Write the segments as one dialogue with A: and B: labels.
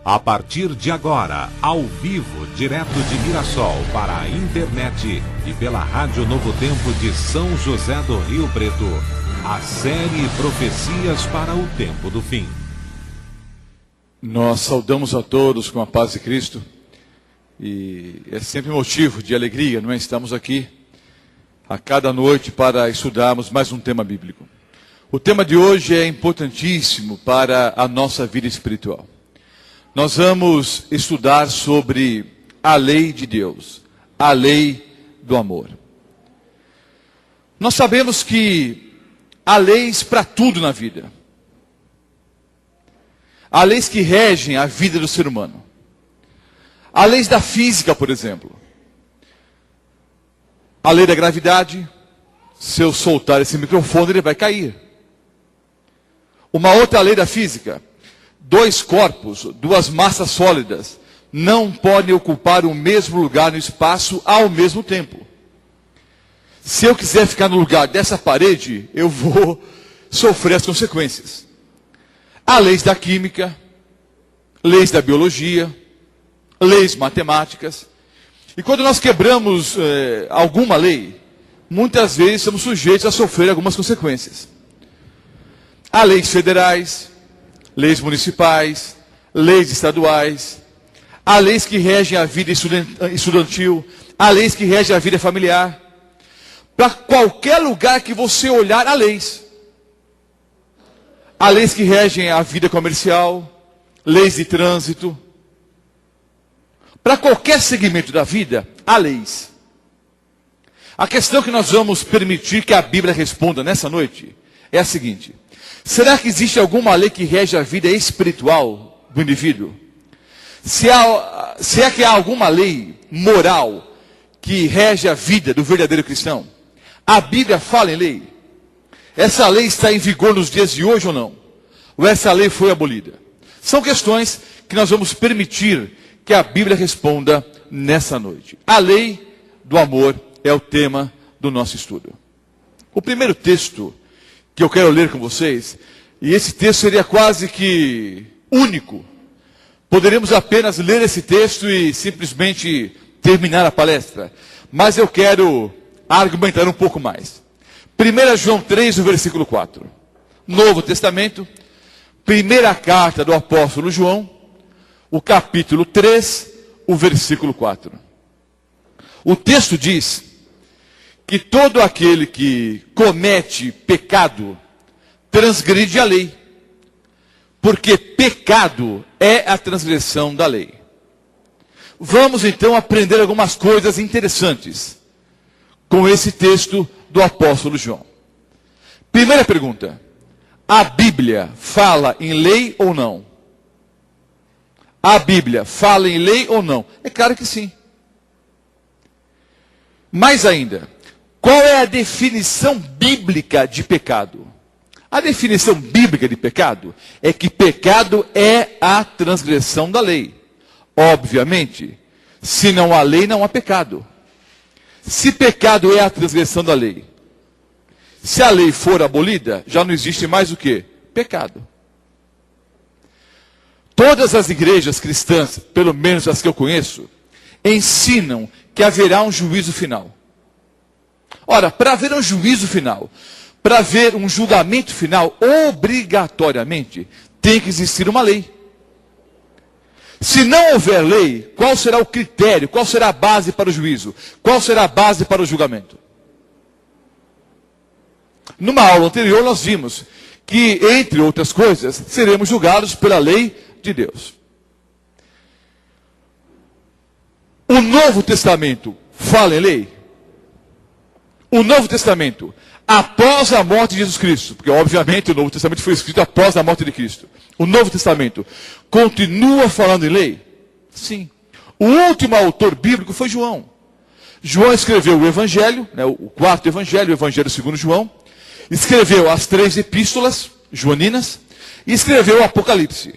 A: A partir de agora, ao vivo, direto de Mirassol para a internet e pela Rádio Novo Tempo de São José do Rio Preto, a série Profecias para o Tempo do Fim.
B: Nós saudamos a todos com a paz de Cristo e é sempre motivo de alegria, não é? Estamos aqui a cada noite para estudarmos mais um tema bíblico. O tema de hoje é importantíssimo para a nossa vida espiritual. Nós vamos estudar sobre a lei de Deus, a lei do amor. Nós sabemos que há leis para tudo na vida. Há leis que regem a vida do ser humano. Há leis da física, por exemplo. A lei da gravidade, se eu soltar esse microfone, ele vai cair. Uma outra lei da física: dois corpos, duas massas sólidas, não podem ocupar o mesmo lugar no espaço ao mesmo tempo. Se eu quiser ficar no lugar dessa parede, eu vou sofrer as consequências. Há leis da química, leis da biologia, leis matemáticas. E quando nós quebramos alguma lei, muitas vezes somos sujeitos a sofrer algumas consequências. Há leis federais, leis municipais, leis estaduais, há leis que regem a vida estudantil, há leis que regem a vida familiar. Para qualquer lugar que você olhar, há leis. Há leis que regem a vida comercial, leis de trânsito. Para qualquer segmento da vida, há leis. A questão que nós vamos permitir que a Bíblia responda nessa noite é a seguinte: será que existe alguma lei que rege a vida espiritual do indivíduo? Se é que há alguma lei moral que rege a vida do verdadeiro cristão? A Bíblia fala em lei. Essa lei está em vigor nos dias de hoje ou não? Ou essa lei foi abolida? São questões que nós vamos permitir que a Bíblia responda nessa noite. A lei do amor é o tema do nosso estudo. O primeiro texto que eu quero ler com vocês, e esse texto seria quase que único. Poderíamos apenas ler esse texto e simplesmente terminar a palestra. Mas eu quero argumentar um pouco mais. 1 João 3, o versículo 4. Novo Testamento, primeira carta do apóstolo João, o capítulo 3, o versículo 4. O texto diz que todo aquele que comete pecado transgride a lei, porque pecado é a transgressão da lei. Vamos então aprender algumas coisas interessantes com esse texto do apóstolo João. Primeira pergunta: a Bíblia fala em lei ou não? A Bíblia fala em lei ou não? É claro que sim. Mais ainda, qual é a definição bíblica de pecado? A definição bíblica de pecado é que pecado é a transgressão da lei. Obviamente, se não há lei, não há pecado. Se pecado é a transgressão da lei, se a lei for abolida, já não existe mais o quê? Pecado. Todas as igrejas cristãs, pelo menos as que eu conheço, ensinam que haverá um juízo final. Ora, para haver um juízo final, para haver um julgamento final, obrigatoriamente, tem que existir uma lei. Se não houver lei, qual será o critério, qual será a base para o juízo? Qual será a base para o julgamento? Numa aula anterior nós vimos que, entre outras coisas, seremos julgados pela lei de Deus. O Novo Testamento fala em lei? O Novo Testamento, após a morte de Jesus Cristo, porque obviamente o Novo Testamento foi escrito após a morte de Cristo. O Novo Testamento continua falando em lei? Sim. O último autor bíblico foi João. João escreveu o Evangelho, o quarto Evangelho, o Evangelho segundo João. Escreveu as 3 epístolas joaninas e escreveu o Apocalipse.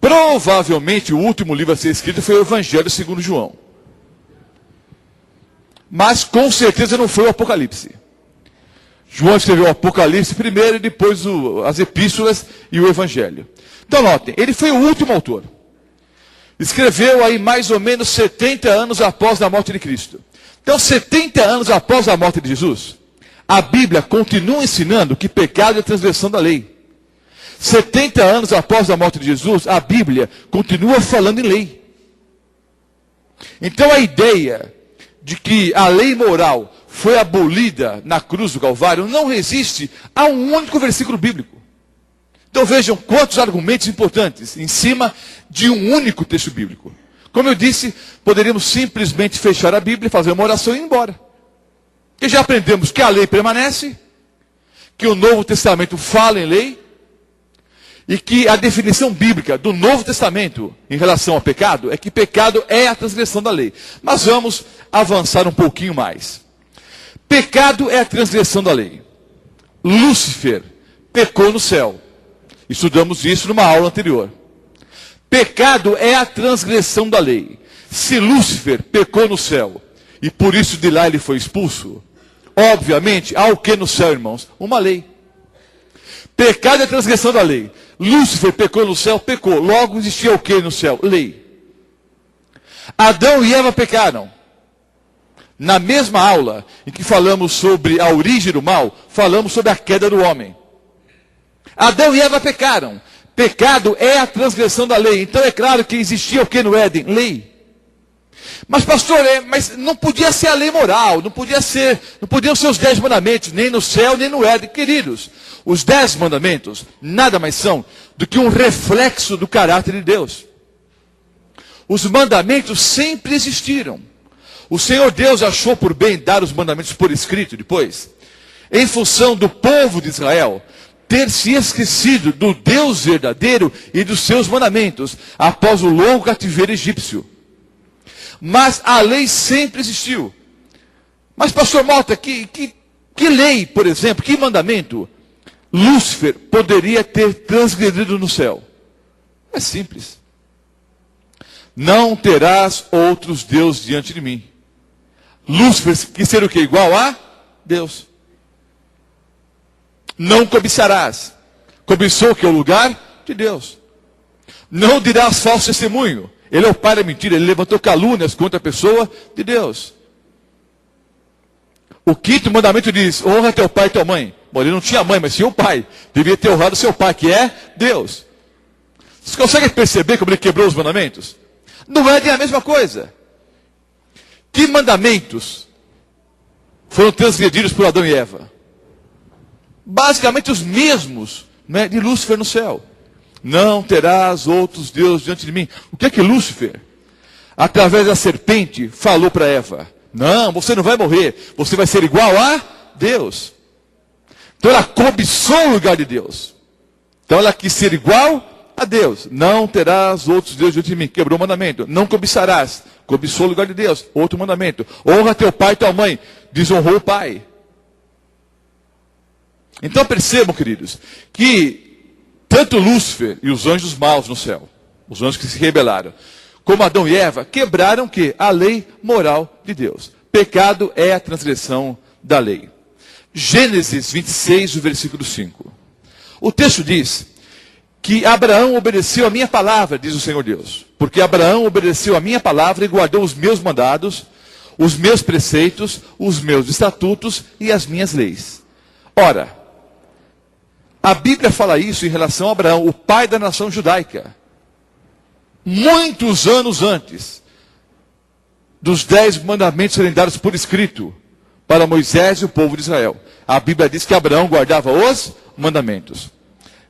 B: Provavelmente o último livro a ser escrito foi o Evangelho segundo João. Mas com certeza não foi o Apocalipse. João escreveu o Apocalipse primeiro e depois as epístolas e o Evangelho. Então notem, ele foi o último autor. Escreveu aí mais ou menos 70 anos após a morte de Cristo. Então 70 anos após a morte de Jesus, a Bíblia continua ensinando que pecado é transgressão da lei. 70 anos após a morte de Jesus, a Bíblia continua falando em lei. Então a ideia de que a lei moral foi abolida na cruz do Calvário não resiste a um único versículo bíblico. Então vejam quantos argumentos importantes em cima de um único texto bíblico. Como eu disse, poderíamos simplesmente fechar a Bíblia, fazer uma oração e ir embora. Porque já aprendemos que a lei permanece, que o Novo Testamento fala em lei, e que a definição bíblica do Novo Testamento em relação ao pecado é que pecado é a transgressão da lei. Mas vamos avançar um pouquinho mais. Pecado é a transgressão da lei. Lúcifer pecou no céu. Estudamos isso numa aula anterior. Pecado é a transgressão da lei. Se Lúcifer pecou no céu e por isso de lá ele foi expulso, obviamente há o que no céu, irmãos? Uma lei. Pecado é a transgressão da lei. Lúcifer pecou no céu, pecou. Logo existia o que no céu? Lei. Adão e Eva pecaram. Na mesma aula em que falamos sobre a origem do mal, falamos sobre a queda do homem. Adão e Eva pecaram. Pecado é a transgressão da lei. Então é claro que existia o que no Éden? Lei. Mas pastor, mas não podia ser a lei moral, não podiam ser os 10 mandamentos, nem no céu, nem no Éden. Queridos, os 10 mandamentos nada mais são do que um reflexo do caráter de Deus. Os mandamentos sempre existiram. O Senhor Deus achou por bem dar os mandamentos por escrito depois, em função do povo de Israel ter se esquecido do Deus verdadeiro e dos seus mandamentos, após o longo cativeiro egípcio. Mas a lei sempre existiu. Mas pastor Mota, que lei, por exemplo, que mandamento Lúcifer poderia ter transgredido no céu? É simples. Não terás outros deuses diante de mim. Lúcifer quis ser o que? Igual a Deus. Não cobiçarás. Cobiçou que é o lugar de Deus. Não dirás falso testemunho. Ele é o pai da mentira. Ele levantou calúnias contra a pessoa de Deus. O 5º mandamento diz: honra teu pai e tua mãe. Bom, ele não tinha mãe, mas tinha o pai. Devia ter honrado seu pai, que é Deus. Vocês conseguem perceber como ele quebrou os mandamentos? No Éden é a mesma coisa. Que mandamentos foram transgredidos por Adão e Eva? Basicamente os mesmos, né, de Lúcifer no céu. Não terás outros deuses diante de mim. O que é que Lúcifer, através da serpente, falou para Eva? Não, você não vai morrer. Você vai ser igual a Deus. Então ela cobiçou o lugar de Deus. Então ela quis ser igual a Deus. Não terás outros deuses diante de mim. Quebrou o mandamento. Não cobiçarás. Cobiçou o lugar de Deus. Outro mandamento. Honra teu pai e tua mãe. Desonrou o pai. Então percebam, queridos, que tanto Lúcifer e os anjos maus no céu, os anjos que se rebelaram, como Adão e Eva, quebraram que? A lei moral de Deus. Pecado é a transgressão da lei. Gênesis 26, o versículo 5. O texto diz que Abraão obedeceu a minha palavra, diz o Senhor Deus. Porque Abraão obedeceu a minha palavra e guardou os meus mandados, os meus preceitos, os meus estatutos e as minhas leis. Ora, a Bíblia fala isso em relação a Abraão, o pai da nação judaica. Muitos anos antes dos 10 mandamentos serem dados por escrito para Moisés e o povo de Israel. A Bíblia diz que Abraão guardava os mandamentos.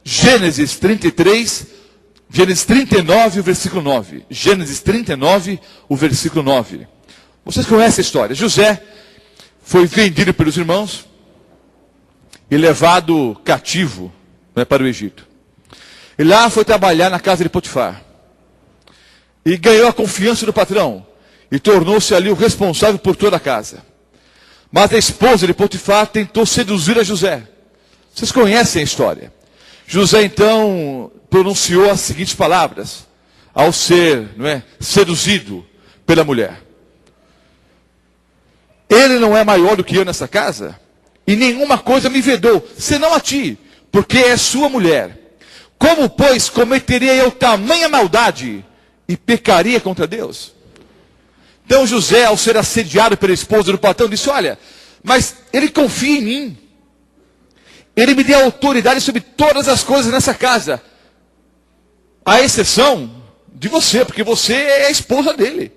B: Gênesis 39, o versículo 9. Gênesis 39, o versículo 9. Vocês conhecem a história. José foi vendido pelos irmãos e levado cativo, né, para o Egito. E lá foi trabalhar na casa de Potifar. E ganhou a confiança do patrão. E tornou-se ali o responsável por toda a casa. Mas a esposa de Potifar tentou seduzir a José. Vocês conhecem a história. José então pronunciou as seguintes palavras ao ser, seduzido pela mulher. Ele não é maior do que eu nessa casa? e nenhuma coisa me vedou, senão a ti, porque é sua mulher. Como, pois, cometeria eu tamanha maldade e pecaria contra Deus? Então José, ao ser assediado pela esposa do patrão, disse, olha, mas ele confia em mim. Ele me deu autoridade sobre todas as coisas nessa casa. À exceção de você, porque você é a esposa dele.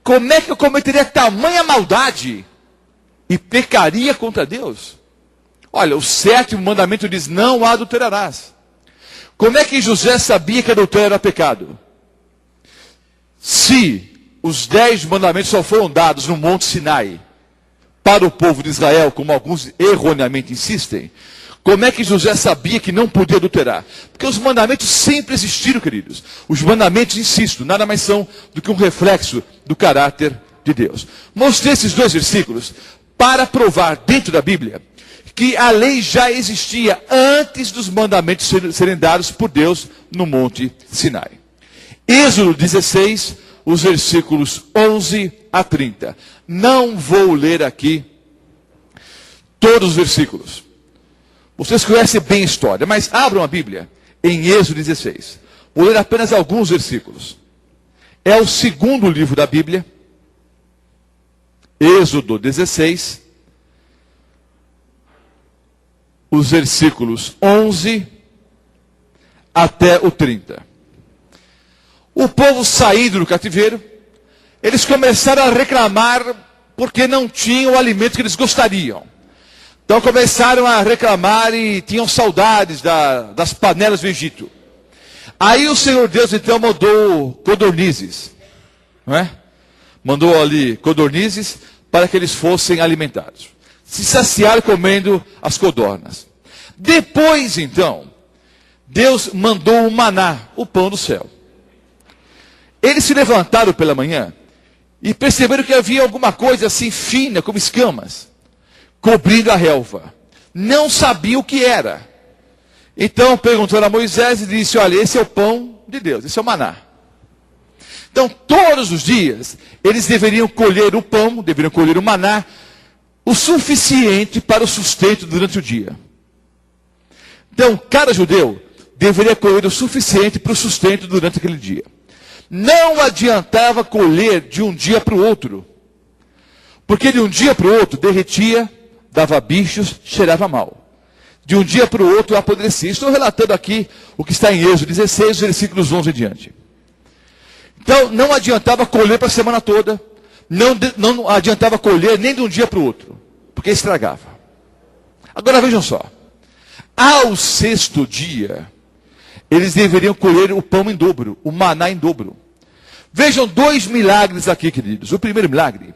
B: Como é que eu cometeria tamanha maldade e pecaria contra Deus? Olha, o 7º mandamento diz, não adulterarás. Como é que José sabia que adultério era pecado? Se os 10 mandamentos só foram dados no Monte Sinai para o povo de Israel, como alguns erroneamente insistem, como é que José sabia que não podia adulterar? Porque os mandamentos sempre existiram, queridos. Os mandamentos, insisto, nada mais são do que um reflexo do caráter de Deus. Mostrei esses 2 versículos para provar dentro da Bíblia que a lei já existia antes dos mandamentos serem dados por Deus no Monte Sinai. Êxodo 16, os versículos 11 a 30. Não vou ler aqui todos os versículos. Vocês conhecem bem a história, mas abram a Bíblia em Êxodo 16. Vou ler apenas alguns versículos. É o 2º livro da Bíblia. Êxodo 16. Os versículos 11 até o 30. O povo saindo do cativeiro, eles começaram a reclamar porque não tinham o alimento que eles gostariam. Então começaram a reclamar e tinham saudades das panelas do Egito. Aí o Senhor Deus então mandou codornizes, não é? Mandou ali codornizes para que eles fossem alimentados. Se saciaram comendo as codornas. Depois então, Deus mandou o maná, o pão do céu. Eles se levantaram pela manhã e perceberam que havia alguma coisa assim fina, como escamas, cobrindo a relva. Não sabiam o que era. Então perguntaram a Moisés e disse, olha, esse é o pão de Deus, esse é o maná. Então todos os dias eles deveriam colher o pão, deveriam colher o maná, o suficiente para o sustento durante o dia. Então cada judeu deveria colher o suficiente para o sustento durante aquele dia. Não adiantava colher de um dia para o outro. Porque de um dia para o outro derretia, dava bichos, cheirava mal. De um dia para o outro apodrecia. Estou relatando aqui o que está em Êxodo 16, versículos 11 em diante. Então não adiantava colher para a semana toda. Não adiantava colher nem de um dia para o outro. Porque estragava. Agora vejam só. Ao 6º dia, eles deveriam colher o pão em dobro, o maná em dobro. Vejam 2 milagres aqui, queridos. O primeiro milagre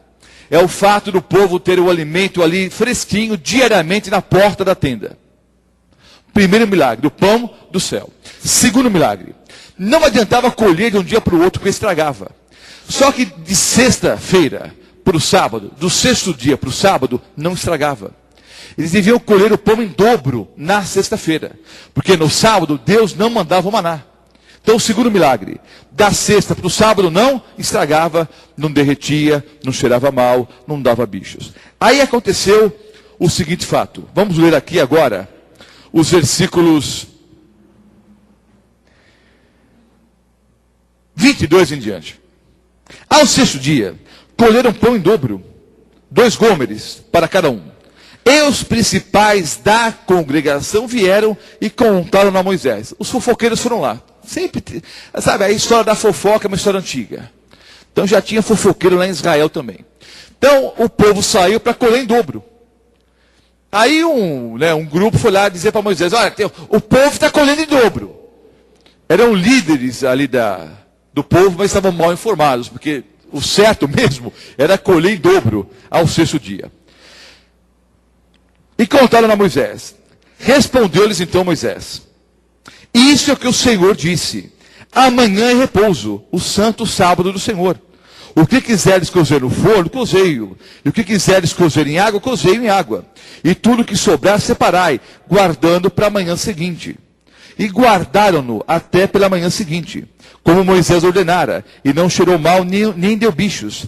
B: é o fato do povo ter o alimento ali fresquinho, diariamente na porta da tenda. Primeiro milagre, o pão do céu. Segundo milagre, não adiantava colher de um dia para o outro, porque estragava. Só que de sexta-feira para o sábado, do 6º dia para o sábado, não estragava. Eles deviam colher o pão em dobro na sexta-feira. Porque no sábado, Deus não mandava o maná. Então, o segundo milagre, da sexta para o sábado, não estragava, não derretia, não cheirava mal, não dava bichos. Aí aconteceu o seguinte fato. Vamos ler aqui agora os versículos 22 em diante. Ao 6º dia, colheram pão em dobro, 2 gômeres para cada um. E os principais da congregação vieram e contaram a Moisés. Os fofoqueiros foram lá. Sempre, sabe, a história da fofoca é uma história antiga. Então já tinha fofoqueiro lá em Israel também. Então o povo saiu para colher em dobro. Aí um grupo foi lá dizer para Moisés, olha, o povo está colhendo em dobro. Eram líderes ali do povo, mas estavam mal informados, porque o certo mesmo era colher em dobro ao 6º dia. E contaram a Moisés. Respondeu-lhes então Moisés, isso é o que o Senhor disse, amanhã é repouso, o santo sábado do Senhor. O que quiseres cozer no forno, cozei-o. E o que quiseres cozer em água, cozei-o em água. E tudo que sobrar, separai, guardando para a manhã seguinte. E guardaram-no até pela manhã seguinte, como Moisés ordenara, e não cheirou mal, nem deu bichos.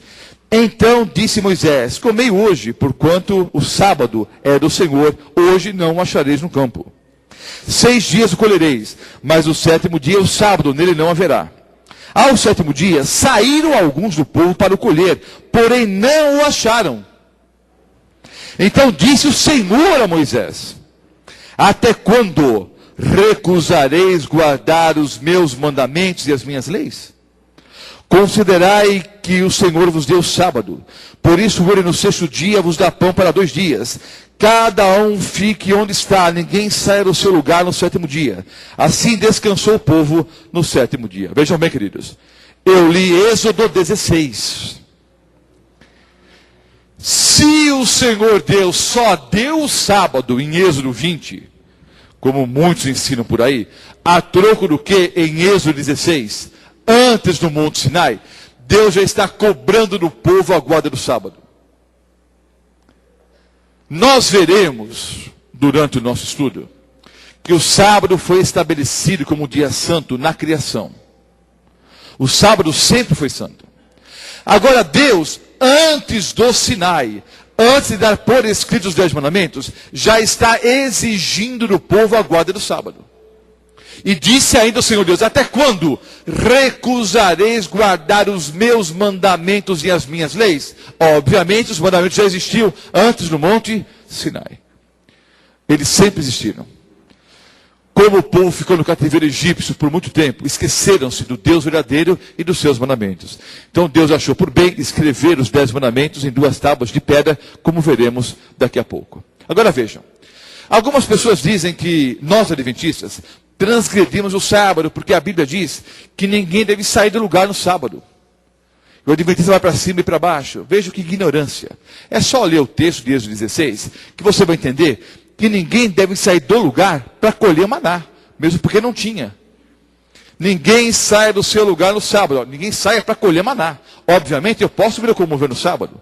B: Então disse Moisés: comei hoje, porquanto o sábado é do Senhor, hoje não o achareis no campo. 6 dias o colhereis, mas o 7º dia, o sábado, nele não haverá. Ao 7º dia, saíram alguns do povo para o colher, porém não o acharam. Então disse o Senhor a Moisés: até quando recusareis guardar os meus mandamentos e as minhas leis? Considerai que o Senhor vos deu sábado. Por isso ele no 6º dia vos dá pão para 2 dias. Cada um fique onde está, ninguém saia do seu lugar no 7º dia. Assim descansou o povo no 7º dia. Vejam bem, queridos. Eu li Êxodo 16. Se o Senhor Deus só deu o sábado em Êxodo 20, como muitos ensinam por aí, a troco do que em Êxodo 16, antes do Monte Sinai, Deus já está cobrando do povo a guarda do sábado. Nós veremos, durante o nosso estudo, que o sábado foi estabelecido como um dia santo na criação. O sábado sempre foi santo. Agora Deus, antes do Sinai, antes de dar por escrito os 10 mandamentos, já está exigindo do povo a guarda do sábado. E disse ainda o Senhor Deus: até quando recusareis guardar os meus mandamentos e as minhas leis? Obviamente os mandamentos já existiam antes do Monte Sinai. Eles sempre existiram. Como o povo ficou no cativeiro egípcio por muito tempo, esqueceram-se do Deus verdadeiro e dos seus mandamentos. Então Deus achou por bem escrever os 10 mandamentos em 2 tábuas de pedra, como veremos daqui a pouco. Agora vejam. Algumas pessoas dizem que nós, adventistas, transgredimos o sábado, porque a Bíblia diz que ninguém deve sair do lugar no sábado. O adventista vai para cima e para baixo. Veja que ignorância. É só ler o texto de Êxodo 16, que você vai entender que ninguém deve sair do lugar para colher maná, mesmo porque não tinha. Ninguém saia do seu lugar no sábado. Ninguém saia para colher maná. Obviamente eu posso me locomover no sábado.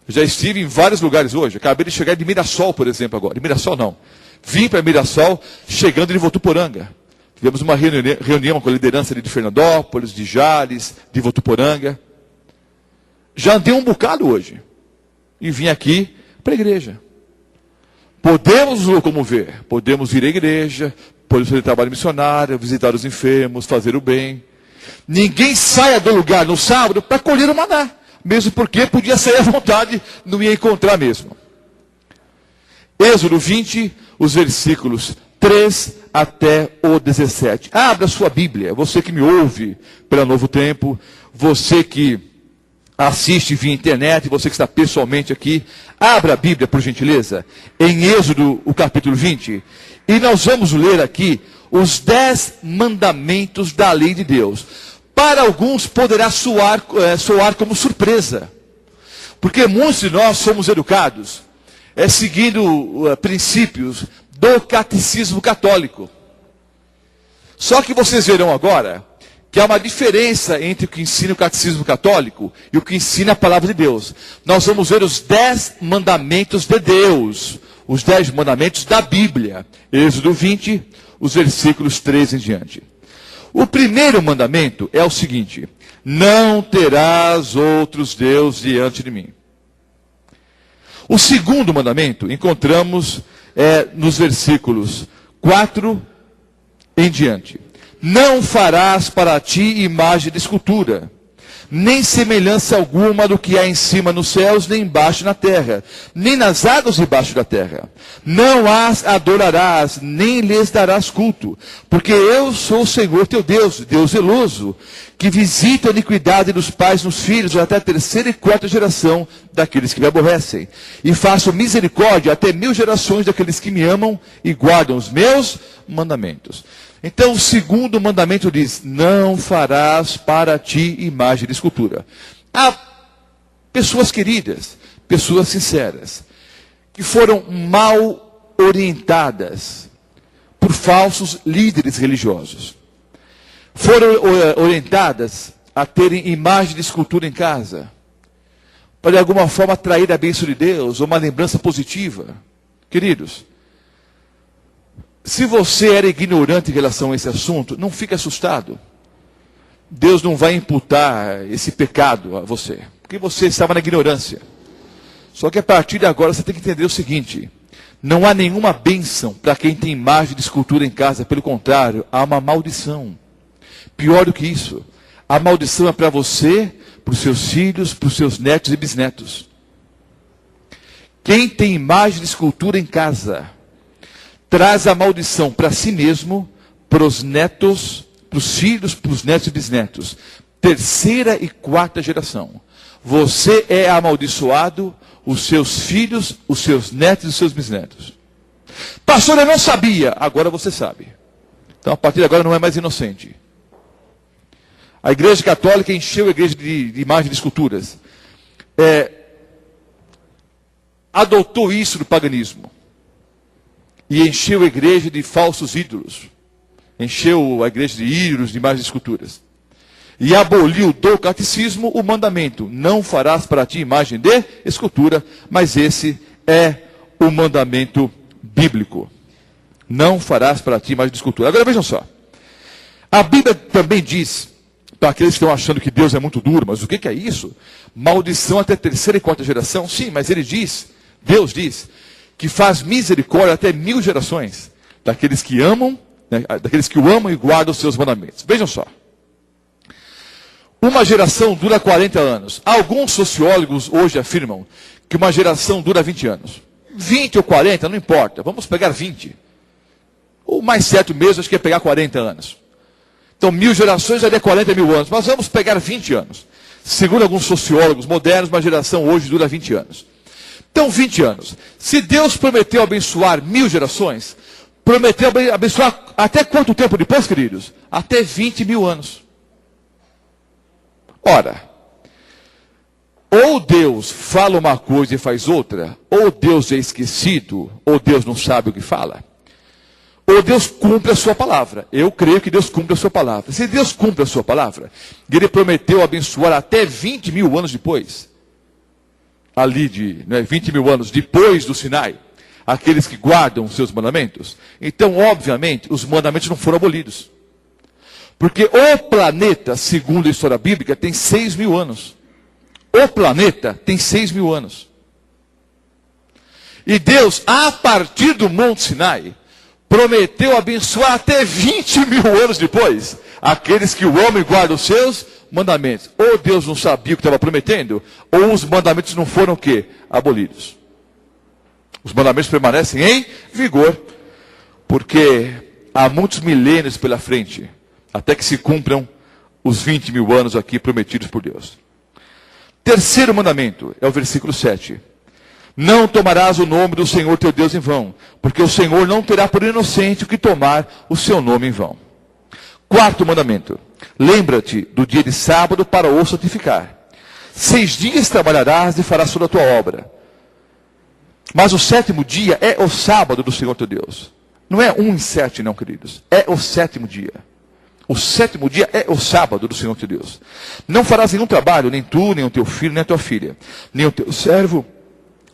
B: Eu já estive em vários lugares hoje. Acabei de chegar de Mirassol, por exemplo, agora. De Mirassol não. Vim para Mirassol, chegando de Votuporanga. Tivemos uma reunião com a liderança de Fernandópolis, de Jales, de Votuporanga. Já andei um bocado hoje. E vim aqui para a igreja. Podemos nos locomover, podemos vir à igreja, podemos fazer trabalho missionário, visitar os enfermos, fazer o bem. Ninguém saia do lugar no sábado para colher o maná. Mesmo porque podia sair à vontade, não ia encontrar mesmo. Êxodo 20, os versículos 3 até o 17. Abra sua Bíblia, você que me ouve pela Novo Tempo, você que assiste via internet, você que está pessoalmente aqui, abra a Bíblia, por gentileza, em Êxodo, o capítulo 20, e nós vamos ler aqui os 10 mandamentos da lei de Deus. Para alguns poderá soar como surpresa, porque muitos de nós somos educados seguindo princípios do catecismo católico. Só que vocês verão agora que há uma diferença entre o que ensina o catecismo católico e o que ensina a palavra de Deus. Nós vamos ver os 10 mandamentos de Deus, os 10 mandamentos da Bíblia. Êxodo 20, os versículos 3 em diante. O primeiro mandamento é o seguinte: não terás outros deuses diante de mim. O segundo mandamento encontramos nos versículos 4 em diante. Não farás para ti imagem de escultura, nem semelhança alguma do que há em cima nos céus, nem embaixo na terra, nem nas águas debaixo da terra. Não as adorarás, nem lhes darás culto, porque eu sou o Senhor teu Deus, Deus zeloso, que visita a iniquidade dos pais nos filhos, até a 3ª e 4ª geração daqueles que me aborrecem. E faço misericórdia até 1000 gerações daqueles que me amam e guardam os meus mandamentos. Então o segundo mandamento diz: não farás para ti imagem de escultura. Há pessoas queridas, pessoas sinceras, que foram mal orientadas por falsos líderes religiosos. Foram orientadas a terem imagem de escultura em casa, para de alguma forma atrair a bênção de Deus, ou uma lembrança positiva. Queridos, se você era ignorante em relação a esse assunto, não fique assustado. Deus não vai imputar esse pecado a você. porque você estava na ignorância. Só que a partir de agora você tem que entender o seguinte: não há nenhuma bênção para quem tem imagem de escultura em casa. Pelo contrário, há uma maldição. Pior do que isso, a maldição é para você, para os seus filhos, para os seus netos e bisnetos. Quem tem imagem de escultura em casa, traz a maldição para si mesmo, para os netos, para os filhos, para os netos e bisnetos. Terceira e quarta geração. Você é amaldiçoado, os seus filhos, os seus netos e os seus bisnetos. Pastor, eu não sabia. Agora você sabe. Então, a partir de agora, não é mais inocente. A Igreja Católica encheu a igreja de imagem de esculturas. Adotou isso do paganismo. E encheu a igreja de falsos ídolos. Encheu a igreja de ídolos, de imagens de esculturas. E aboliu do catecismo o mandamento: não farás para ti imagem de escultura, mas esse é o mandamento bíblico. Não farás para ti imagem de escultura. Agora vejam só. A Bíblia também diz, para aqueles que estão achando que Deus é muito duro, mas o que é isso? Maldição até terceira e quarta geração? Sim, mas ele diz, Deus diz, que faz misericórdia até 1000 gerações daqueles que amam, né, daqueles que o amam e guardam os seus mandamentos. Vejam só. Uma geração dura 40 anos. Alguns sociólogos hoje afirmam que uma geração dura 20 anos. 20 ou 40, não importa. Vamos pegar 20. O mais certo mesmo, acho que é pegar 40 anos. Então, 1000 gerações já é 40 mil anos. Mas vamos pegar 20 anos. Segundo alguns sociólogos modernos, uma geração hoje dura 20 anos. Então, 20 anos. Se Deus prometeu abençoar 1000 gerações, prometeu abençoar até quanto tempo depois, queridos? Até 20 mil anos. Ora, ou Deus fala uma coisa e faz outra, ou Deus é esquecido, ou Deus não sabe o que fala, ou Deus cumpre a sua palavra. Eu creio que Deus cumpre a sua palavra. Se Deus cumpre a sua palavra, Ele prometeu abençoar até 20 mil anos depois, ali de 20 mil anos depois do Sinai, aqueles que guardam os seus mandamentos. Então, obviamente, os mandamentos não foram abolidos. Porque o planeta, segundo a história bíblica, tem 6 mil anos. O planeta tem 6 mil anos. E Deus, a partir do Monte Sinai, prometeu abençoar até 20 mil anos depois aqueles que o amam e guardam os seus mandamentos. Ou Deus não sabia o que estava prometendo, ou os mandamentos não foram o quê? Abolidos. Os mandamentos permanecem em vigor, porque há muitos milênios pela frente, até que se cumpram os 20 mil anos aqui prometidos por Deus. Terceiro mandamento, é o versículo 7. Não tomarás o nome do Senhor teu Deus em vão, porque o Senhor não terá por inocente o que tomar o seu nome em vão. Quarto mandamento, lembra-te do dia de sábado para o santificar. 6 dias trabalharás e farás toda a tua obra. Mas o 7º dia é o sábado do Senhor teu Deus. Não é 1 e 7 não, queridos. É o 7º dia. O 7º dia é o sábado do Senhor teu Deus. Não farás nenhum trabalho, nem tu, nem o teu filho, nem a tua filha, nem o teu servo,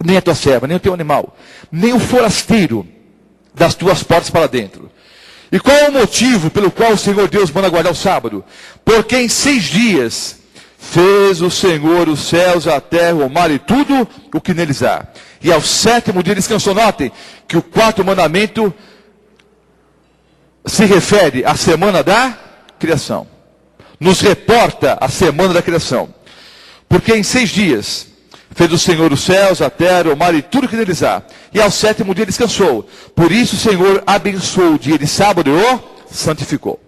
B: nem a tua serva, nem o teu animal, nem o forasteiro das tuas portas para dentro. E qual é o motivo pelo qual o Senhor Deus manda guardar o sábado? Porque em 6 dias fez o Senhor os céus, a terra, o mar e tudo o que neles há. E ao 7º dia descansou. Notem que o 4º mandamento se refere à semana da criação. Nos reporta a semana da criação. Porque em 6 dias fez o Senhor os céus, a terra, o mar e tudo que neles há. E ao 7º dia descansou. Por isso o Senhor abençoou o dia de sábado e o santificou.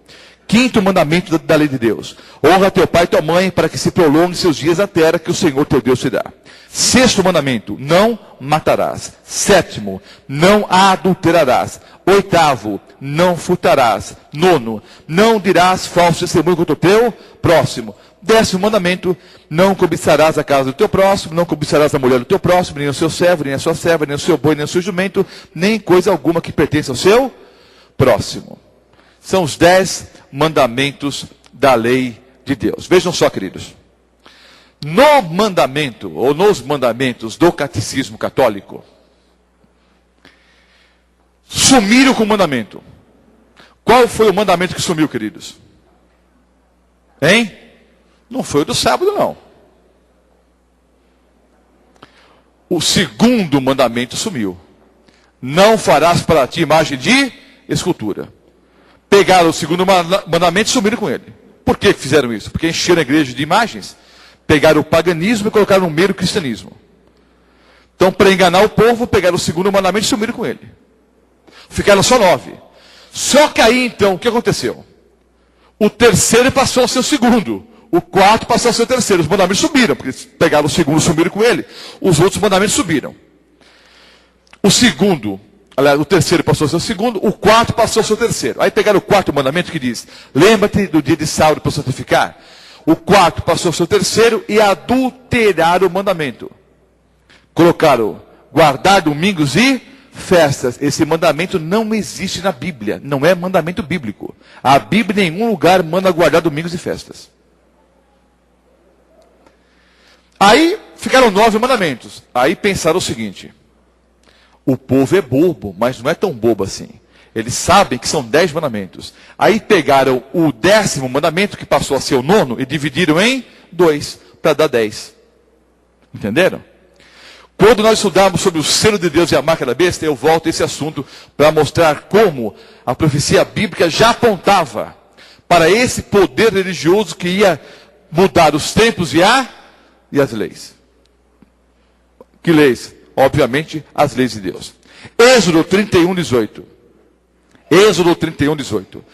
B: 5º mandamento da lei de Deus. Honra teu pai e tua mãe para que se prolongue seus dias na terra que o Senhor teu Deus te dá. 6º mandamento. Não matarás. 7º. Não adulterarás. 8º. Não furtarás. 9º. Não dirás falso testemunho contra o teu próximo. 10º mandamento, não cobiçarás a casa do teu próximo, não cobiçarás a mulher do teu próximo, nem o seu servo, nem a sua serva, nem o seu boi, nem o seu jumento, nem coisa alguma que pertence ao seu próximo. São os 10 mandamentos da lei de Deus. Vejam só, queridos. No mandamento, ou nos mandamentos do catecismo católico, sumiram com o mandamento. Qual foi o mandamento que sumiu, queridos? Hein? Não foi o do sábado, não. o segundo mandamento sumiu. Não farás para ti imagem de escultura. Pegaram o segundo mandamento e sumiram com ele. Por que fizeram isso? Porque encheram a igreja de imagens. Pegaram o paganismo e colocaram no meio do cristianismo. Então, para enganar o povo, pegaram o segundo mandamento e sumiram com ele. Ficaram só 9. Só que aí, então, o que aconteceu? O terceiro passou a ser o segundo. O quarto passou a ser o terceiro. Os mandamentos subiram, porque pegaram o segundo e sumiram com ele. Os outros mandamentos subiram. O segundo, aliás, o terceiro passou a ser o segundo. O quarto passou a ser o terceiro. Aí pegaram o quarto mandamento que diz: lembra-te do dia de sábado para santificar. O quarto passou a ser o terceiro e adulteraram o mandamento. Colocaram guardar domingos e festas. Esse mandamento não existe na Bíblia. Não é mandamento bíblico. A Bíblia em nenhum lugar manda guardar domingos e festas. Aí ficaram 9 mandamentos. Aí pensaram o seguinte: o povo é bobo, mas não é tão bobo assim. Eles sabem que são 10 mandamentos. Aí pegaram o 10º mandamento, que passou a ser o 9º, e dividiram em 2, para dar 10. Entenderam? Quando nós estudamos sobre o selo de Deus e a marca da besta, eu volto a esse assunto para mostrar como a profecia bíblica já apontava para esse poder religioso que ia mudar os tempos e as leis. Que leis? Obviamente, as leis de Deus. Êxodo 31, 18. Êxodo 31, 18.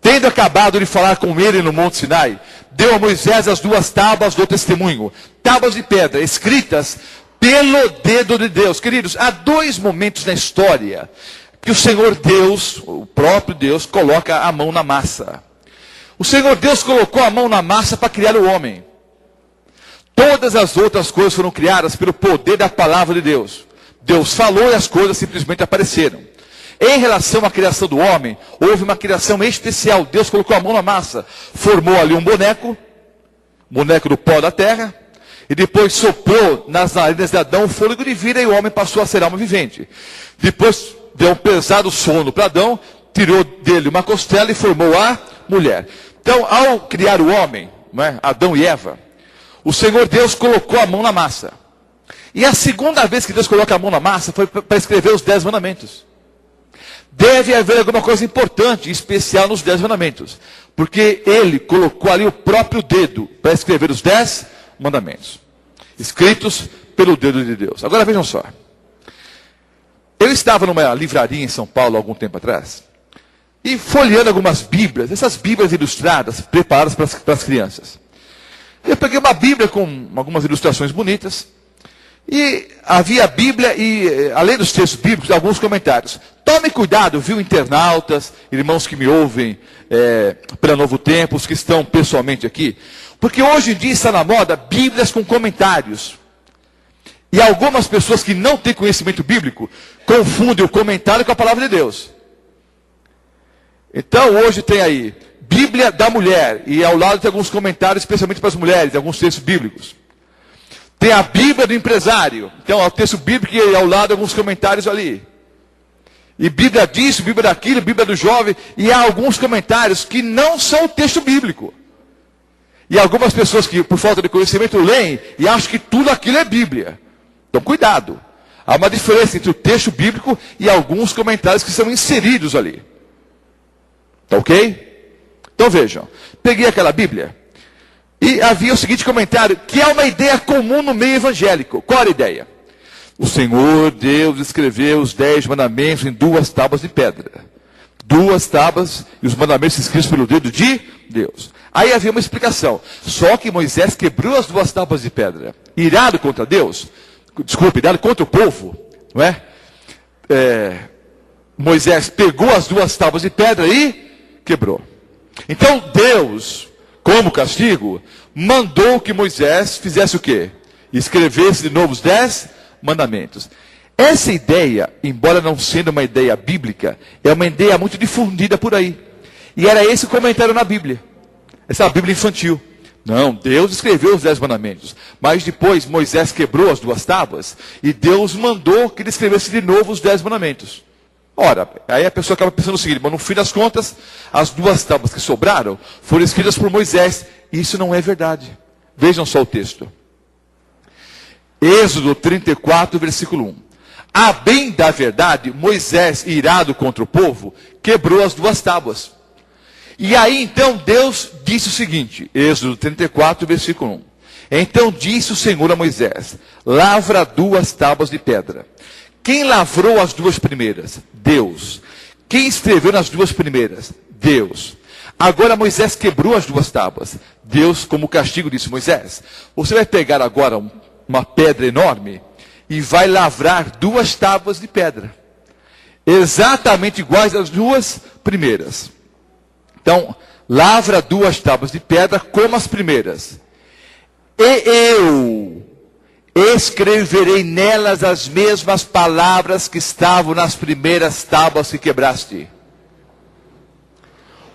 B: Tendo acabado de falar com ele no Monte Sinai, deu a Moisés as 2 tábuas do testemunho, tábuas de pedra, escritas pelo dedo de Deus. Queridos, há 2 momentos na história que o Senhor Deus, o próprio Deus, coloca a mão na massa. O Senhor Deus colocou a mão na massa para criar o homem. Todas as outras coisas foram criadas pelo poder da palavra de Deus. Deus falou e as coisas simplesmente apareceram. Em relação à criação do homem, houve uma criação especial. Deus colocou a mão na massa, formou ali um boneco do pó da terra, e depois soprou nas narinas de Adão o fôlego de vida, e o homem passou a ser alma vivente. Depois deu um pesado sono para Adão, tirou dele uma costela e formou a mulher. Então, ao criar o homem, não é, Adão e Eva, o Senhor Deus colocou a mão na massa. E a segunda vez que Deus coloca a mão na massa foi para escrever os 10 mandamentos. Deve haver alguma coisa importante e especial nos 10 mandamentos. Porque ele colocou ali o próprio dedo para escrever os 10 mandamentos. Escritos pelo dedo de Deus. Agora vejam só. Eu estava numa livraria em São Paulo há algum tempo atrás. E folheando algumas bíblias. Essas bíblias ilustradas, preparadas para as crianças. Eu peguei uma bíblia com algumas ilustrações bonitas. E havia a Bíblia e, além dos textos bíblicos, alguns comentários. Tome cuidado, viu, internautas, irmãos que me ouvem pela Novo Tempo, os que estão pessoalmente aqui. Porque hoje em dia está na moda Bíblias com comentários. E algumas pessoas que não têm conhecimento bíblico confundem o comentário com a palavra de Deus. Então hoje tem aí Bíblia da mulher. E ao lado tem alguns comentários, especialmente para as mulheres, alguns textos bíblicos. Tem a Bíblia do empresário. Então, o texto bíblico e ao lado alguns comentários ali. E Bíblia disso, Bíblia daquilo, Bíblia do jovem. E há alguns comentários que não são o texto bíblico. E algumas pessoas que, por falta de conhecimento, leem e acham que tudo aquilo é Bíblia. Então, cuidado. Há uma diferença entre o texto bíblico e alguns comentários que são inseridos ali. Tá ok? Então, vejam. Peguei aquela Bíblia. E havia o seguinte comentário, que é uma ideia comum no meio evangélico. Qual era a ideia? O Senhor Deus escreveu os 10 mandamentos em 2 tábuas de pedra. 2 tábuas e os mandamentos escritos pelo dedo de Deus. Aí havia uma explicação. Só que Moisés quebrou as 2 tábuas de pedra. Irado contra Deus, irado contra o povo, não é? Moisés pegou as 2 tábuas de pedra e quebrou. Então Deus, como castigo, mandou que Moisés fizesse o quê? Escrevesse de novo os 10 mandamentos. Essa ideia, embora não sendo uma ideia bíblica, é uma ideia muito difundida por aí. E era esse o comentário na Bíblia. Essa é a Bíblia infantil. Não, Deus escreveu os 10 mandamentos. Mas depois Moisés quebrou as 2 tábuas e Deus mandou que ele escrevesse de novo os 10 mandamentos. Ora, aí a pessoa acaba pensando o seguinte, mas no fim das contas, as 2 tábuas que sobraram foram escritas por Moisés. Isso não é verdade. Vejam só o texto. Êxodo 34, versículo 1. A bem da verdade, Moisés, irado contra o povo, quebrou as 2 tábuas. E aí então Deus disse o seguinte, Êxodo 34, versículo 1. Então disse o Senhor a Moisés, lavra 2 tábuas de pedra. Quem lavrou as 2 primeiras? Deus. Quem escreveu nas 2 primeiras? Deus. Agora Moisés quebrou as 2 tábuas. Deus, como castigo, disse, Moisés, você vai pegar agora uma pedra enorme e vai lavrar 2 tábuas de pedra. Exatamente iguais às 2 primeiras. Então, lavra 2 tábuas de pedra como as primeiras. E eu escreverei nelas as mesmas palavras que estavam nas primeiras tábuas que quebraste.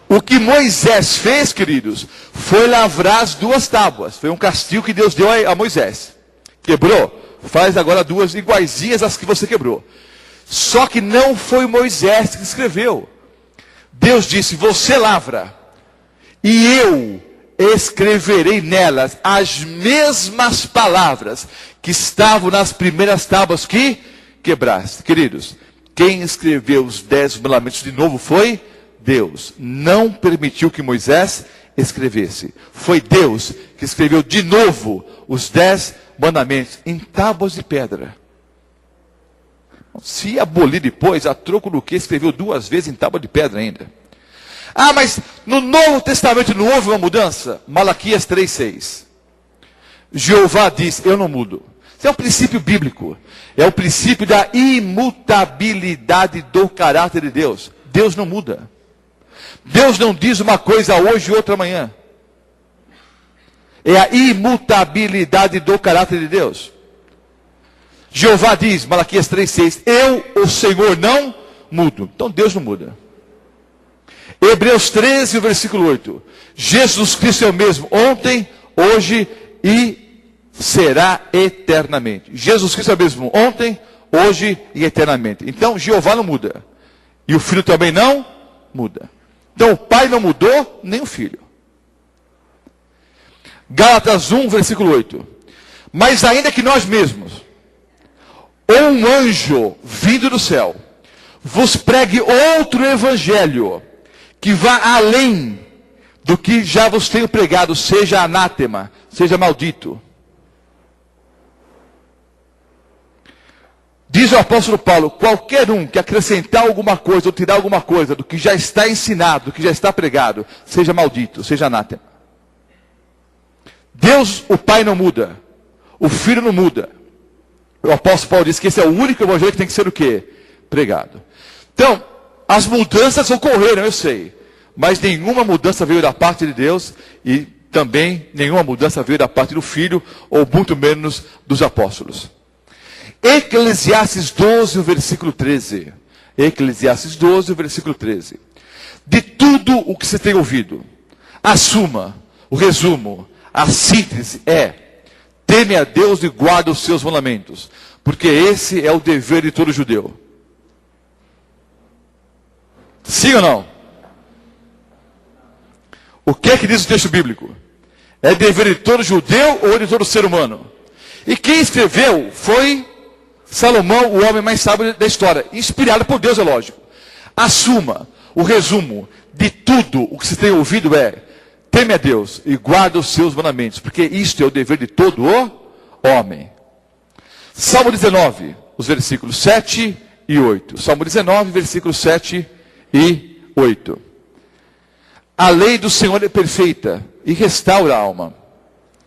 B: O que Moisés fez, queridos, foi lavrar as 2 tábuas. Foi um castigo que Deus deu a Moisés. Quebrou? Faz agora 2 iguaizinhas às que você quebrou. Só que não foi Moisés que escreveu. Deus disse, você lavra, e eu escreverei nelas as mesmas palavras que estavam nas primeiras tábuas que quebraste. Queridos, quem escreveu os 10 mandamentos de novo foi Deus. Não permitiu que Moisés escrevesse. Foi Deus que escreveu de novo os 10 mandamentos em tábuas de pedra. Se abolir depois, a troco do que escreveu 2 vezes em tábua de pedra ainda. Ah, mas no Novo Testamento não houve uma mudança? Malaquias 3,6. Jeová diz, eu não mudo. Isso é um princípio bíblico. É o princípio da imutabilidade do caráter de Deus. Deus não muda. Deus não diz uma coisa hoje e outra amanhã. É a imutabilidade do caráter de Deus. Jeová diz, Malaquias 3,6, eu, o Senhor, não mudo. Então Deus não muda. Hebreus 13, versículo 8. Jesus Cristo é o mesmo ontem, hoje e será eternamente. Jesus Cristo é o mesmo ontem, hoje e eternamente. Então Jeová não muda. E o Filho também não muda. Então o Pai não mudou, nem o Filho. Gálatas 1, versículo 8. Mas ainda que nós mesmos, ou um anjo vindo do céu, vos pregue outro evangelho, que vá além do que já vos tenho pregado, seja anátema, seja maldito. Diz o apóstolo Paulo, qualquer um que acrescentar alguma coisa, ou tirar alguma coisa do que já está ensinado, do que já está pregado, seja maldito, seja anátema. Deus, o Pai não muda, o Filho não muda. O apóstolo Paulo diz que esse é o único evangelho que tem que ser o quê? Pregado. Então, as mudanças ocorreram, eu sei. Mas nenhuma mudança veio da parte de Deus. E também nenhuma mudança veio da parte do Filho. Ou muito menos dos apóstolos. Eclesiastes 12, versículo 13. Eclesiastes 12, versículo 13. De tudo o que você tem ouvido, a suma, o resumo, a síntese é: teme a Deus e guarda os seus mandamentos. Porque esse é o dever de todo judeu. Sim ou não? O que é que diz o texto bíblico? É dever de todo judeu ou de todo ser humano? E quem escreveu foi Salomão, o homem mais sábio da história. Inspirado por Deus, é lógico. A suma, o resumo de tudo o que se tem ouvido é: teme a Deus e guarda os seus mandamentos. Porque isto é o dever de todo o homem. Salmo 19, os versículos 7 e 8. Salmo 19, versículos 7 e 8. A lei do Senhor é perfeita e restaura a alma.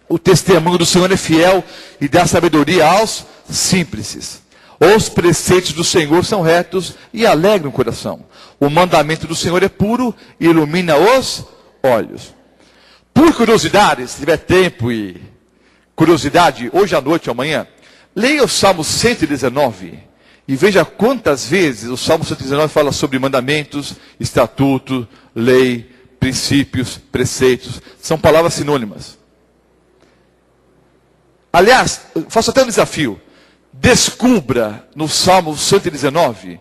B: O testemunho do Senhor é fiel e dá sabedoria aos simples. Os preceitos do Senhor são retos e alegram o coração. O mandamento do Senhor é puro e ilumina os olhos. Por curiosidade, se tiver tempo e curiosidade, hoje à noite ou amanhã, leia o Salmo 119 e veja quantas vezes o Salmo 119 fala sobre mandamentos, estatuto, lei, princípios, preceitos. São palavras sinônimas. Aliás, faço até um desafio. Descubra no Salmo 119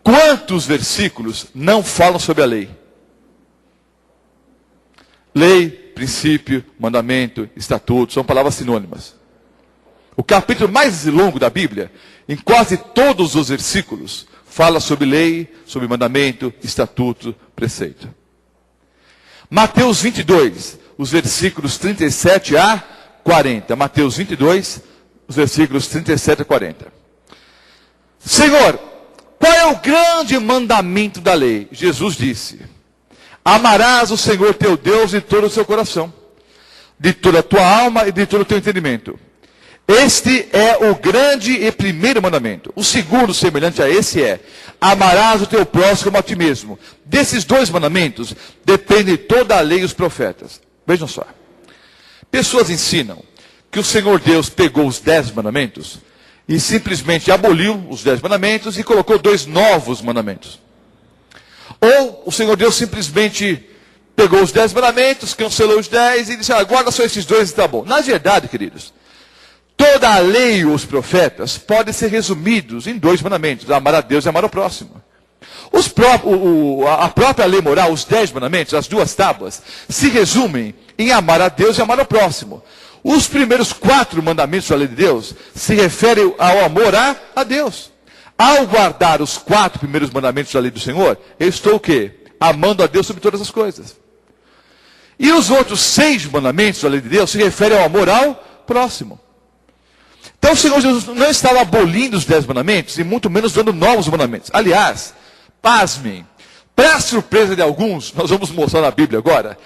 B: quantos versículos não falam sobre a lei. Lei, princípio, mandamento, estatuto, são palavras sinônimas. O capítulo mais longo da Bíblia, em quase todos os versículos, fala sobre lei, sobre mandamento, estatuto, preceito. Mateus 22, os versículos 37 a 40. Mateus 22, os versículos 37 a 40. Senhor, qual é o grande mandamento da lei? Jesus disse: amarás o Senhor teu Deus de todo o seu coração, de toda a tua alma e de todo o teu entendimento. Este é o grande e primeiro mandamento. O segundo, semelhante a esse, é: amarás o teu próximo como a ti mesmo. Desses dois mandamentos depende toda a lei e os profetas. Vejam só. Pessoas ensinam que o Senhor Deus pegou os 10 mandamentos e simplesmente aboliu os 10 mandamentos e colocou 2 novos mandamentos. Ou o Senhor Deus simplesmente pegou os 10 mandamentos, cancelou os 10 e disse: guarda só esses 2 e está bom. Na verdade, queridos, toda a lei e os profetas podem ser resumidos em 2 mandamentos: amar a Deus e amar ao próximo. A própria lei moral, os 10 mandamentos, as 2 tábuas, se resumem em amar a Deus e amar ao próximo. Os primeiros 4 mandamentos da lei de Deus se referem ao amor a Deus. Ao guardar os 4 primeiros mandamentos da lei do Senhor, eu estou o quê? Amando a Deus sobre todas as coisas. E os outros 6 mandamentos da lei de Deus se referem ao amor ao próximo. Então o Senhor Jesus não estava abolindo os 10 mandamentos, e muito menos dando novos mandamentos. Aliás, pasmem, para a surpresa de alguns, nós vamos mostrar na Bíblia agora,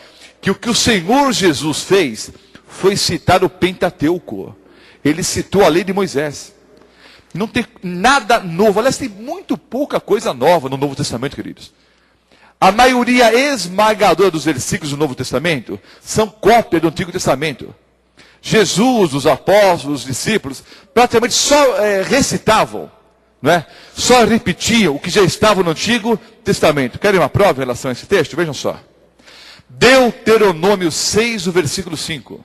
B: que o que o Senhor Jesus fez foi citar o Pentateuco. Ele citou a lei de Moisés. Não tem nada novo. Aliás, tem muito pouca coisa nova no Novo Testamento, queridos. A maioria esmagadora dos versículos do Novo Testamento são cópia do Antigo Testamento. Jesus, os apóstolos, os discípulos, praticamente só recitavam, não é? Só repetiam o que já estava no Antigo Testamento. Querem uma prova em relação a esse texto? Vejam só. Deuteronômio 6, o versículo 5.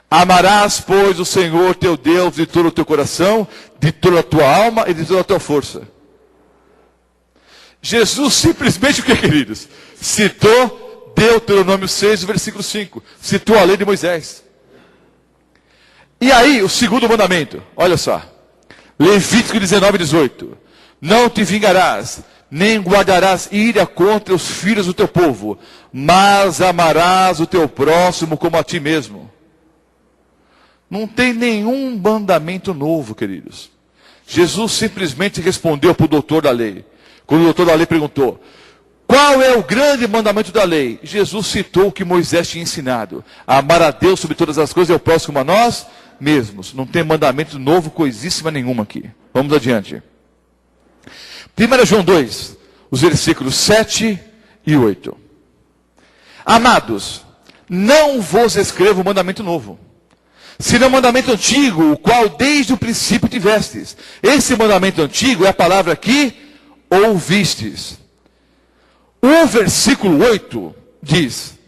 B: Amarás, pois, o Senhor teu Deus de todo o teu coração, de toda a tua alma e de toda a tua força. Jesus simplesmente, o que, queridos? Citou Deuteronômio 6, o versículo 5. Citou a lei de Moisés. E aí, o segundo mandamento, olha só. Levítico 19, 18. Não te vingarás, nem guardarás ira contra os filhos do teu povo, mas amarás o teu próximo como a ti mesmo. Não tem nenhum mandamento novo, queridos. Jesus simplesmente respondeu para o doutor da lei. Quando o doutor da lei perguntou: qual é o grande mandamento da lei? Jesus citou o que Moisés tinha ensinado: amar a Deus sobre todas as coisas e ao próximo como a nós mesmos. Não tem mandamento novo, coisíssima nenhuma aqui. Vamos adiante. 1 João 2, os versículos 7 e 8. Amados, não vos escrevo mandamento novo, senão mandamento antigo, o qual desde o princípio tivestes. Esse mandamento antigo é a palavra que ouvistes. O versículo 8 diz: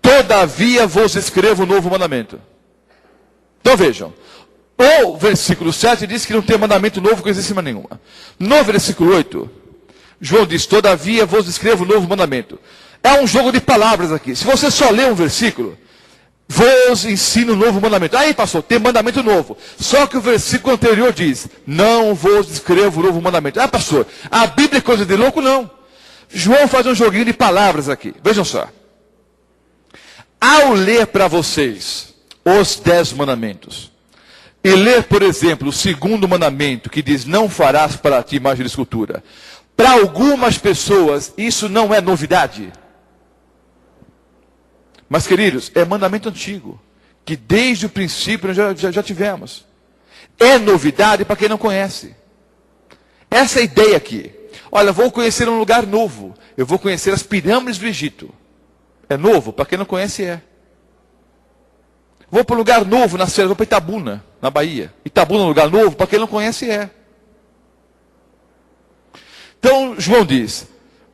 B: todavia vos escrevo um novo mandamento. Então vejam, o versículo 7 diz que não tem mandamento novo com existência nenhuma. No versículo 8, João diz: todavia vos escrevo um novo mandamento. É um jogo de palavras aqui. Se você só ler um versículo, vos ensino um novo mandamento. Aí, pastor, tem mandamento novo. Só que o versículo anterior diz: não vos escrevo um novo mandamento. Ah, pastor, a Bíblia é coisa de louco? Não. João faz um joguinho de palavras aqui. Vejam só. Ao ler para vocês os 10 mandamentos, e ler, por exemplo, o segundo mandamento, que diz: não farás para ti imagem de escultura. Para algumas pessoas, isso não é novidade. Mas, queridos, é mandamento antigo, que desde o princípio nós já tivemos. É novidade para quem não conhece. Essa é a ideia aqui. Olha, vou conhecer um lugar novo. Eu vou conhecer as pirâmides do Egito. É novo? Para quem não conhece, é. Vou para um lugar novo na Serra, vou para Itabuna, na Bahia. Itabuna é um lugar novo? Para quem não conhece, é. Então, João diz: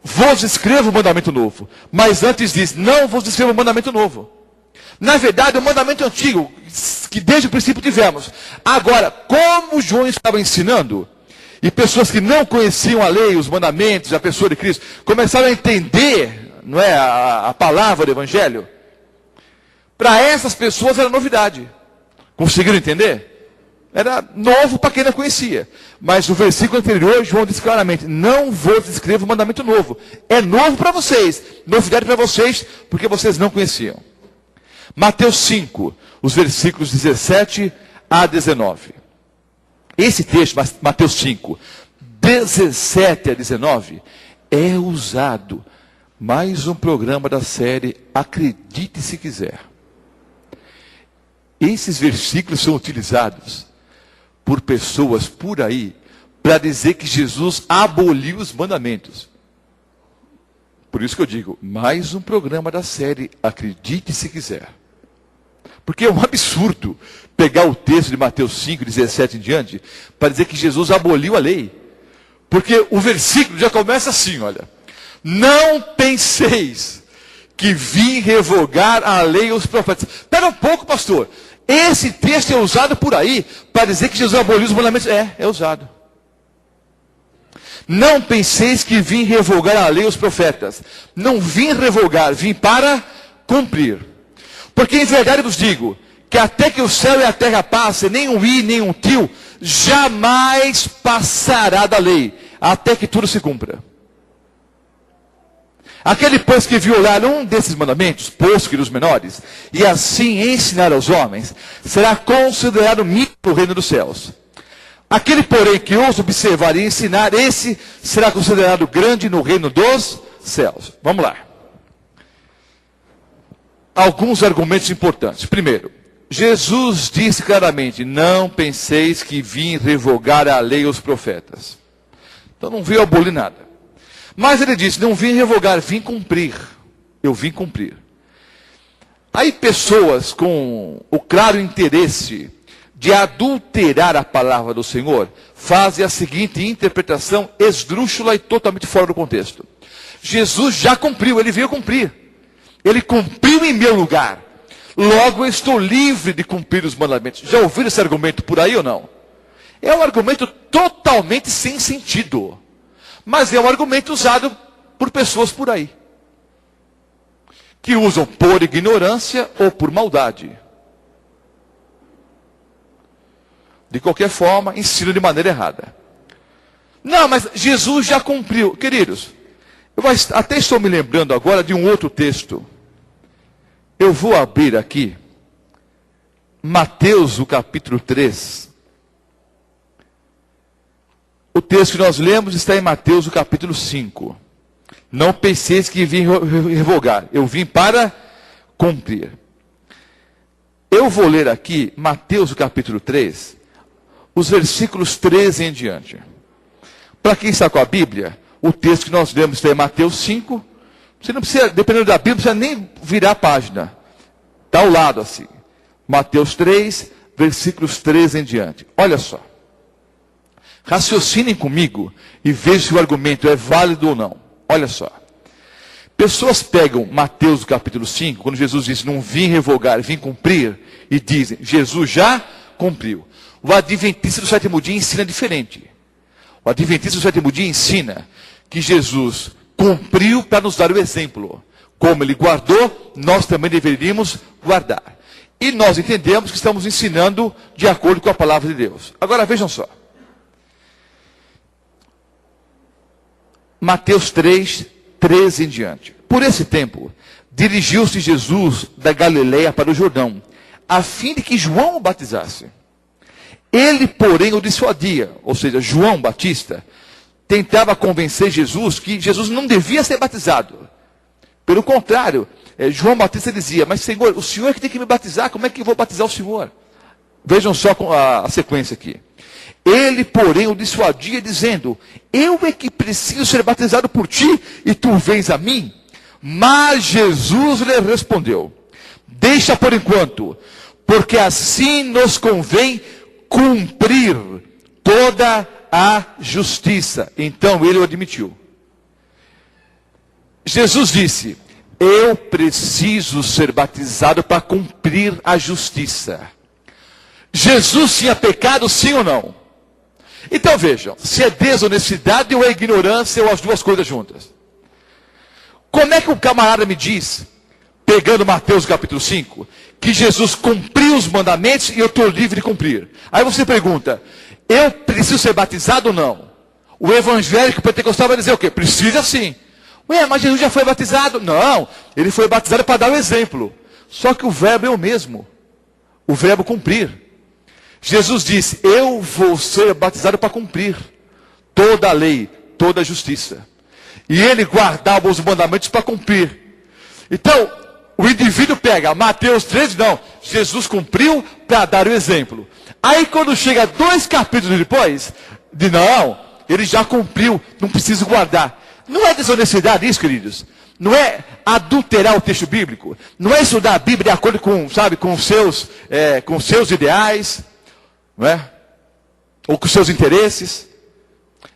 B: vos escrevo um mandamento novo. Mas antes diz: não vos escrevo um mandamento novo. Na verdade, é um mandamento antigo, que desde o princípio tivemos. Agora, como João estava ensinando, e pessoas que não conheciam a lei, os mandamentos, a pessoa de Cristo, começaram a entender, não é, a palavra do Evangelho, para essas pessoas era novidade. Conseguiram entender? Era novo para quem não conhecia. Mas o versículo anterior, João diz claramente, não vos escrevo um mandamento novo. É novo para vocês, novidade para vocês, porque vocês não conheciam. Mateus 5, os versículos 17 a 19. Esse texto, Mateus 5, 17 a 19, é usado, mais um programa da série Acredite Se Quiser. Esses versículos são utilizados por pessoas por aí para dizer que Jesus aboliu os mandamentos. Por isso que eu digo, mais um programa da série Acredite Se Quiser. Porque é um absurdo pegar o texto de Mateus 5, 17 em diante, para dizer que Jesus aboliu a lei. Porque o versículo já começa assim, olha. Não penseis que vim revogar a lei e os profetas. Espera um pouco, pastor. Esse texto é usado por aí para dizer que Jesus aboliu os mandamentos. É usado. Não penseis que vim revogar a lei e os profetas. Não vim revogar, vim para cumprir. Porque em verdade vos digo, que até que o céu e a terra passem, nem um i, nem um tio, jamais passará da lei, até que tudo se cumpra. Aquele, pois, que violar um desses mandamentos, posto que dos menores, e assim ensinar aos homens, será considerado mínimo no reino dos céus. Aquele, porém, que ousa observar e ensinar, esse será considerado grande no reino dos céus. Vamos lá. Alguns argumentos importantes. Primeiro, Jesus disse claramente, não penseis que vim revogar a lei e os profetas. Então não veio abolir nada. Mas ele disse, não vim revogar, vim cumprir. Eu vim cumprir. Aí pessoas com o claro interesse de adulterar a palavra do Senhor, fazem a seguinte interpretação esdrúxula e totalmente fora do contexto. Jesus já cumpriu, ele veio cumprir. Ele cumpriu em meu lugar. Logo eu estou livre de cumprir os mandamentos. Já ouviram esse argumento por aí ou não? É um argumento totalmente sem sentido. Mas é um argumento usado por pessoas por aí. Que usam por ignorância ou por maldade. De qualquer forma, ensinam de maneira errada. Não, mas Jesus já cumpriu. Queridos, eu até estou me lembrando agora de um outro texto. Eu vou abrir aqui. Mateus, o capítulo 3. O texto que nós lemos está em Mateus, o capítulo 5. Não penseis que vim revogar. Eu vim para cumprir. Eu vou ler aqui, Mateus, o capítulo 3, os versículos 13 em diante. Para quem está com a Bíblia, o texto que nós lemos está em Mateus 5. Você não precisa, dependendo da Bíblia, não precisa nem virar a página. Está ao lado assim. Mateus 3, versículos 13 em diante. Olha só. Raciocinem comigo e vejam se o argumento é válido ou não. Olha só. Pessoas pegam Mateus capítulo 5, quando Jesus disse, não vim revogar, vim cumprir, e dizem, Jesus já cumpriu. O adventista do sétimo dia ensina diferente. O adventista do sétimo dia ensina que Jesus cumpriu para nos dar o exemplo. Como ele guardou, nós também deveríamos guardar. E nós entendemos que estamos ensinando de acordo com a palavra de Deus. Agora vejam só. Mateus 3, 13 em diante. Por esse tempo, dirigiu-se Jesus da Galileia para o Jordão, a fim de que João o batizasse. Ele, porém, o dissuadia, ou seja, João Batista, tentava convencer Jesus que Jesus não devia ser batizado. Pelo contrário, João Batista dizia, mas Senhor, o Senhor é que tem que me batizar, como é que eu vou batizar o Senhor? Vejam só a sequência aqui. Ele, porém, o dissuadia, dizendo, eu é que preciso ser batizado por ti, e tu vens a mim? Mas Jesus lhe respondeu, deixa por enquanto, porque assim nos convém cumprir toda a justiça. Então ele o admitiu. Jesus disse, eu preciso ser batizado para cumprir a justiça. Jesus tinha pecado, sim ou não? Então vejam, se é desonestidade ou é ignorância ou as duas coisas juntas. Como é que o camarada me diz, pegando Mateus capítulo 5, que Jesus cumpriu os mandamentos e eu estou livre de cumprir. Aí você pergunta, eu preciso ser batizado ou não? O evangélico pentecostal vai dizer o quê? Precisa sim. Ué, mas Jesus já foi batizado? Não, ele foi batizado para dar o exemplo. Só que o verbo é o mesmo. O verbo cumprir. Jesus disse, eu vou ser batizado para cumprir toda a lei, toda a justiça. E ele guardava os mandamentos para cumprir. Então, o indivíduo pega Mateus 13, não, Jesus cumpriu para dar o exemplo. Aí quando chega 2 capítulos depois, não, ele já cumpriu, não preciso guardar. Não é desonestidade isso, queridos? Não é adulterar o texto bíblico? Não é estudar a Bíblia de acordo com, sabe, com os seus ideais, não é? Ou com os seus interesses?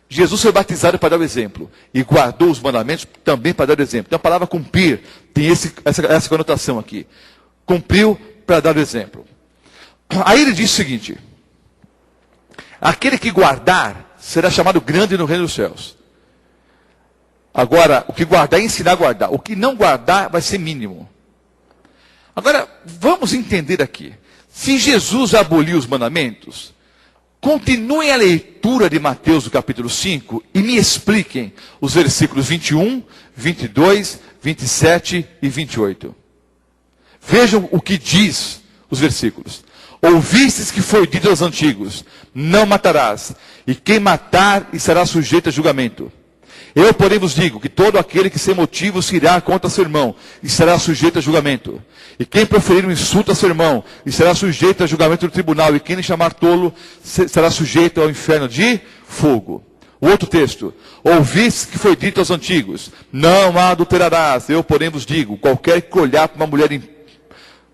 B: Jesus foi batizado para dar o exemplo. E guardou os mandamentos também para dar o exemplo. Então a palavra cumprir tem essa conotação aqui. Cumpriu para dar o exemplo. Aí ele diz o seguinte: aquele que guardar será chamado grande no reino dos céus. Agora, o que guardar é ensinar a guardar. O que não guardar vai ser mínimo. Agora, vamos entender aqui. Se Jesus aboliu os mandamentos, continuem a leitura de Mateus, do capítulo 5, e me expliquem os versículos 21, 22, 27 e 28. Vejam o que diz os versículos. Ouvistes que foi dito aos antigos, não matarás, e quem matar será sujeito a julgamento. Eu, porém, vos digo que todo aquele que sem motivo se irá contra seu irmão, e será sujeito a julgamento. E quem proferir um insulto a seu irmão, e será sujeito a julgamento do tribunal. E quem lhe chamar tolo, será sujeito ao inferno de fogo. O outro texto. Ouvis que foi dito aos antigos, não adulterarás. Eu, porém, vos digo, qualquer que olhar para uma mulher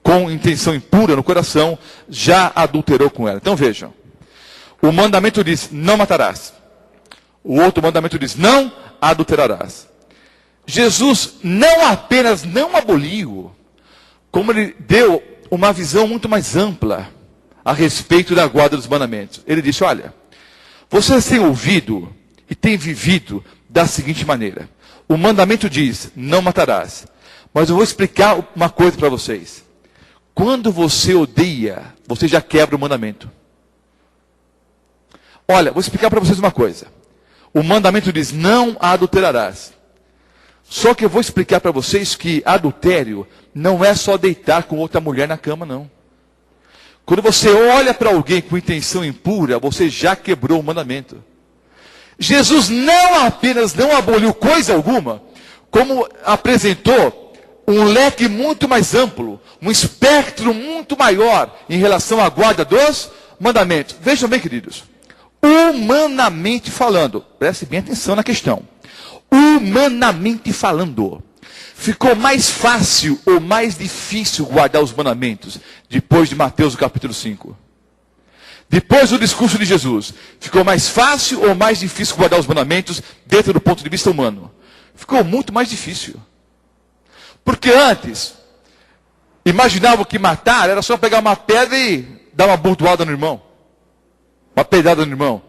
B: com intenção impura no coração, já adulterou com ela. Então vejam. O mandamento diz, não matarás. O outro mandamento diz, não adulterarás. Jesus não apenas não aboliu, como ele deu uma visão muito mais ampla a respeito da guarda dos mandamentos. Ele disse, olha, vocês têm ouvido e têm vivido da seguinte maneira. O mandamento diz, não matarás. Mas eu vou explicar uma coisa para vocês. Quando você odeia, você já quebra o mandamento. Olha, vou explicar para vocês uma coisa. O mandamento diz, não adulterarás. Só que eu vou explicar para vocês que adultério não é só deitar com outra mulher na cama, não. Quando você olha para alguém com intenção impura, você já quebrou o mandamento. Jesus não apenas não aboliu coisa alguma, como apresentou um leque muito mais amplo, um espectro muito maior em relação à guarda dos mandamentos. Vejam bem, queridos. Humanamente falando, preste bem atenção na questão. Humanamente falando, ficou mais fácil ou mais difícil guardar os mandamentos depois de Mateus capítulo 5? Depois do discurso de Jesus, ficou mais fácil ou mais difícil guardar os mandamentos dentro do ponto de vista humano? Ficou muito mais difícil. Porque antes, imaginavam que matar era só pegar uma pedra e dar uma bordoada no irmão. Uma pedrada no irmão.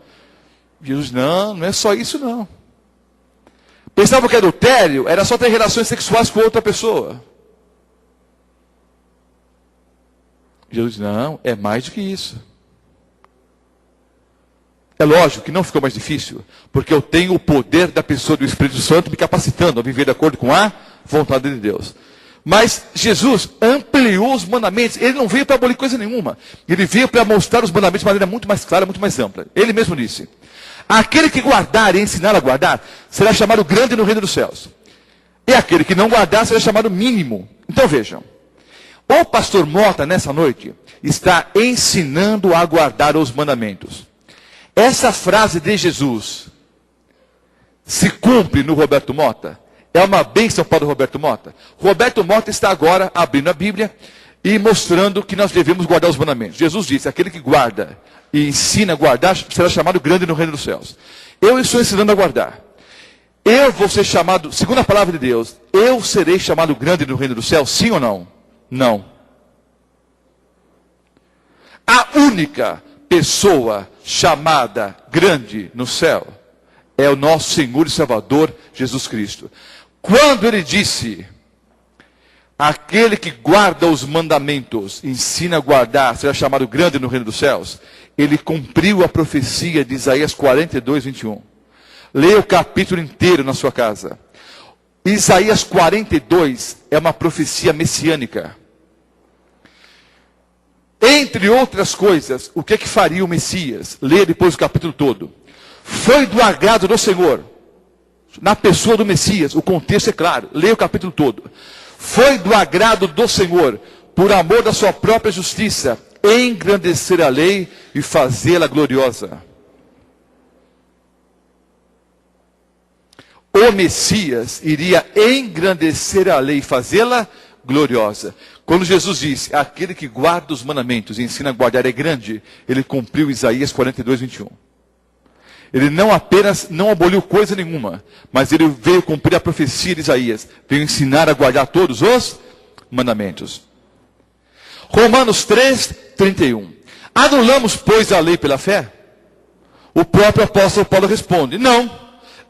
B: Jesus, não é só isso não. Pensavam que adultério era só ter relações sexuais com outra pessoa. Jesus, não, é mais do que isso. É lógico que não ficou mais difícil, porque eu tenho o poder da pessoa do Espírito Santo me capacitando a viver de acordo com a vontade de Deus. Mas Jesus ampliou os mandamentos. Ele não veio para abolir coisa nenhuma. Ele veio para mostrar os mandamentos de maneira muito mais clara, muito mais ampla. Ele mesmo disse, aquele que guardar e ensinar a guardar, será chamado grande no reino dos céus. E aquele que não guardar, será chamado mínimo. Então vejam, o pastor Mota, nessa noite, está ensinando a guardar os mandamentos. Essa frase de Jesus se cumpre no Roberto Mota? É uma bênção para o Roberto Mota. Roberto Mota está agora abrindo a Bíblia e mostrando que nós devemos guardar os mandamentos. Jesus disse, aquele que guarda e ensina a guardar, será chamado grande no reino dos céus. Eu estou ensinando a guardar. Eu vou ser chamado, segundo a palavra de Deus, eu serei chamado grande no reino dos céus, sim ou não? Não. A única pessoa chamada grande no céu é o nosso Senhor e Salvador Jesus Cristo. Quando ele disse Aquele que guarda os mandamentos, ensina a guardar, será chamado grande no reino dos céus. Ele cumpriu a profecia de Isaías 42, 21. Leia o capítulo inteiro na sua casa. Isaías 42 é uma profecia messiânica. Entre outras coisas, o que faria o Messias? Leia depois o capítulo todo. Foi do agrado do Senhor, na pessoa do Messias, o contexto é claro, leia o capítulo todo. Foi do agrado do Senhor, por amor da sua própria justiça, engrandecer a lei e fazê-la gloriosa. O Messias iria engrandecer a lei e fazê-la gloriosa. Quando Jesus disse, aquele que guarda os mandamentos e ensina a guardar é grande, ele cumpriu Isaías 42, 21. Ele não apenas não aboliu coisa nenhuma, mas ele veio cumprir a profecia de Isaías. Veio ensinar a guardar todos os mandamentos. Romanos 3, 31. Anulamos, pois, a lei pela fé? O próprio apóstolo Paulo responde, não,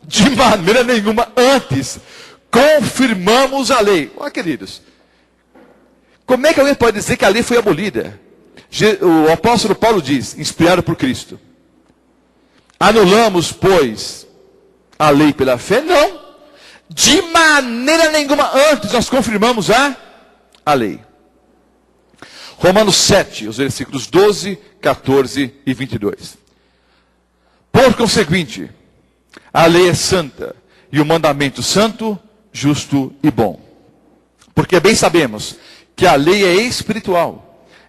B: de maneira nenhuma. Antes, confirmamos a lei. Olha, queridos, como é que alguém pode dizer que a lei foi abolida? O apóstolo Paulo diz, inspirado por Cristo. Anulamos, pois, a lei pela fé? Não. De maneira nenhuma. Antes nós confirmamos a lei. Romanos 7, os versículos 12, 14 e 22. Por conseguinte, a lei é santa, e o mandamento santo, justo e bom. Porque bem sabemos que a lei é espiritual.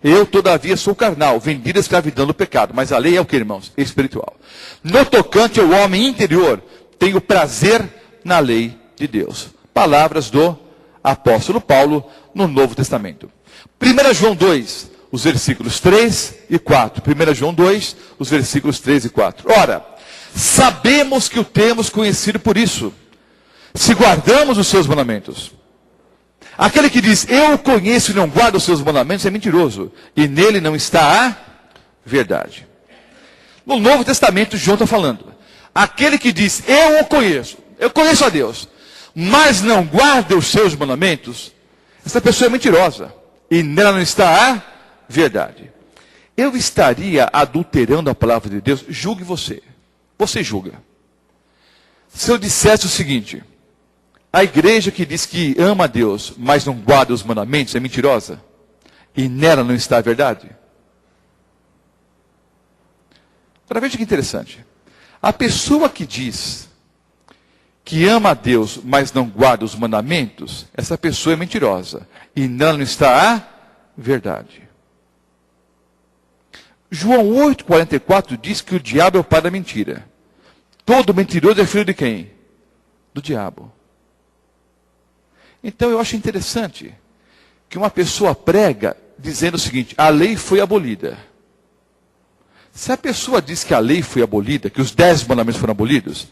B: Eu, todavia, sou carnal, vendido à escravidão do pecado. Mas a lei é o que, irmãos? Espiritual. No tocante ao homem interior, tenho prazer na lei de Deus. Palavras do apóstolo Paulo no Novo Testamento. 1 João 2, os versículos 3 e 4. 1 João 2, os versículos 3 e 4. Ora, sabemos que o temos conhecido por isso, se guardamos os seus mandamentos. Aquele que diz, eu o conheço e não guarda os seus mandamentos, é mentiroso. E nele não está a verdade. No Novo Testamento, João está falando. Aquele que diz, eu conheço a Deus, mas não guarda os seus mandamentos, essa pessoa é mentirosa. E nela não está a verdade. Eu estaria adulterando a palavra de Deus? Julgue você. Você julga. Se eu dissesse o seguinte, a igreja que diz que ama a Deus, mas não guarda os mandamentos, é mentirosa? E nela não está a verdade? Agora veja que interessante. A pessoa que diz que ama a Deus, mas não guarda os mandamentos, essa pessoa é mentirosa. E nela não está a verdade. João 8,44 diz que o diabo é o pai da mentira. Todo mentiroso é filho de quem? Do diabo. Então eu acho interessante que uma pessoa prega dizendo o seguinte, a lei foi abolida. Se a pessoa diz que a lei foi abolida, que os 10 mandamentos foram abolidos,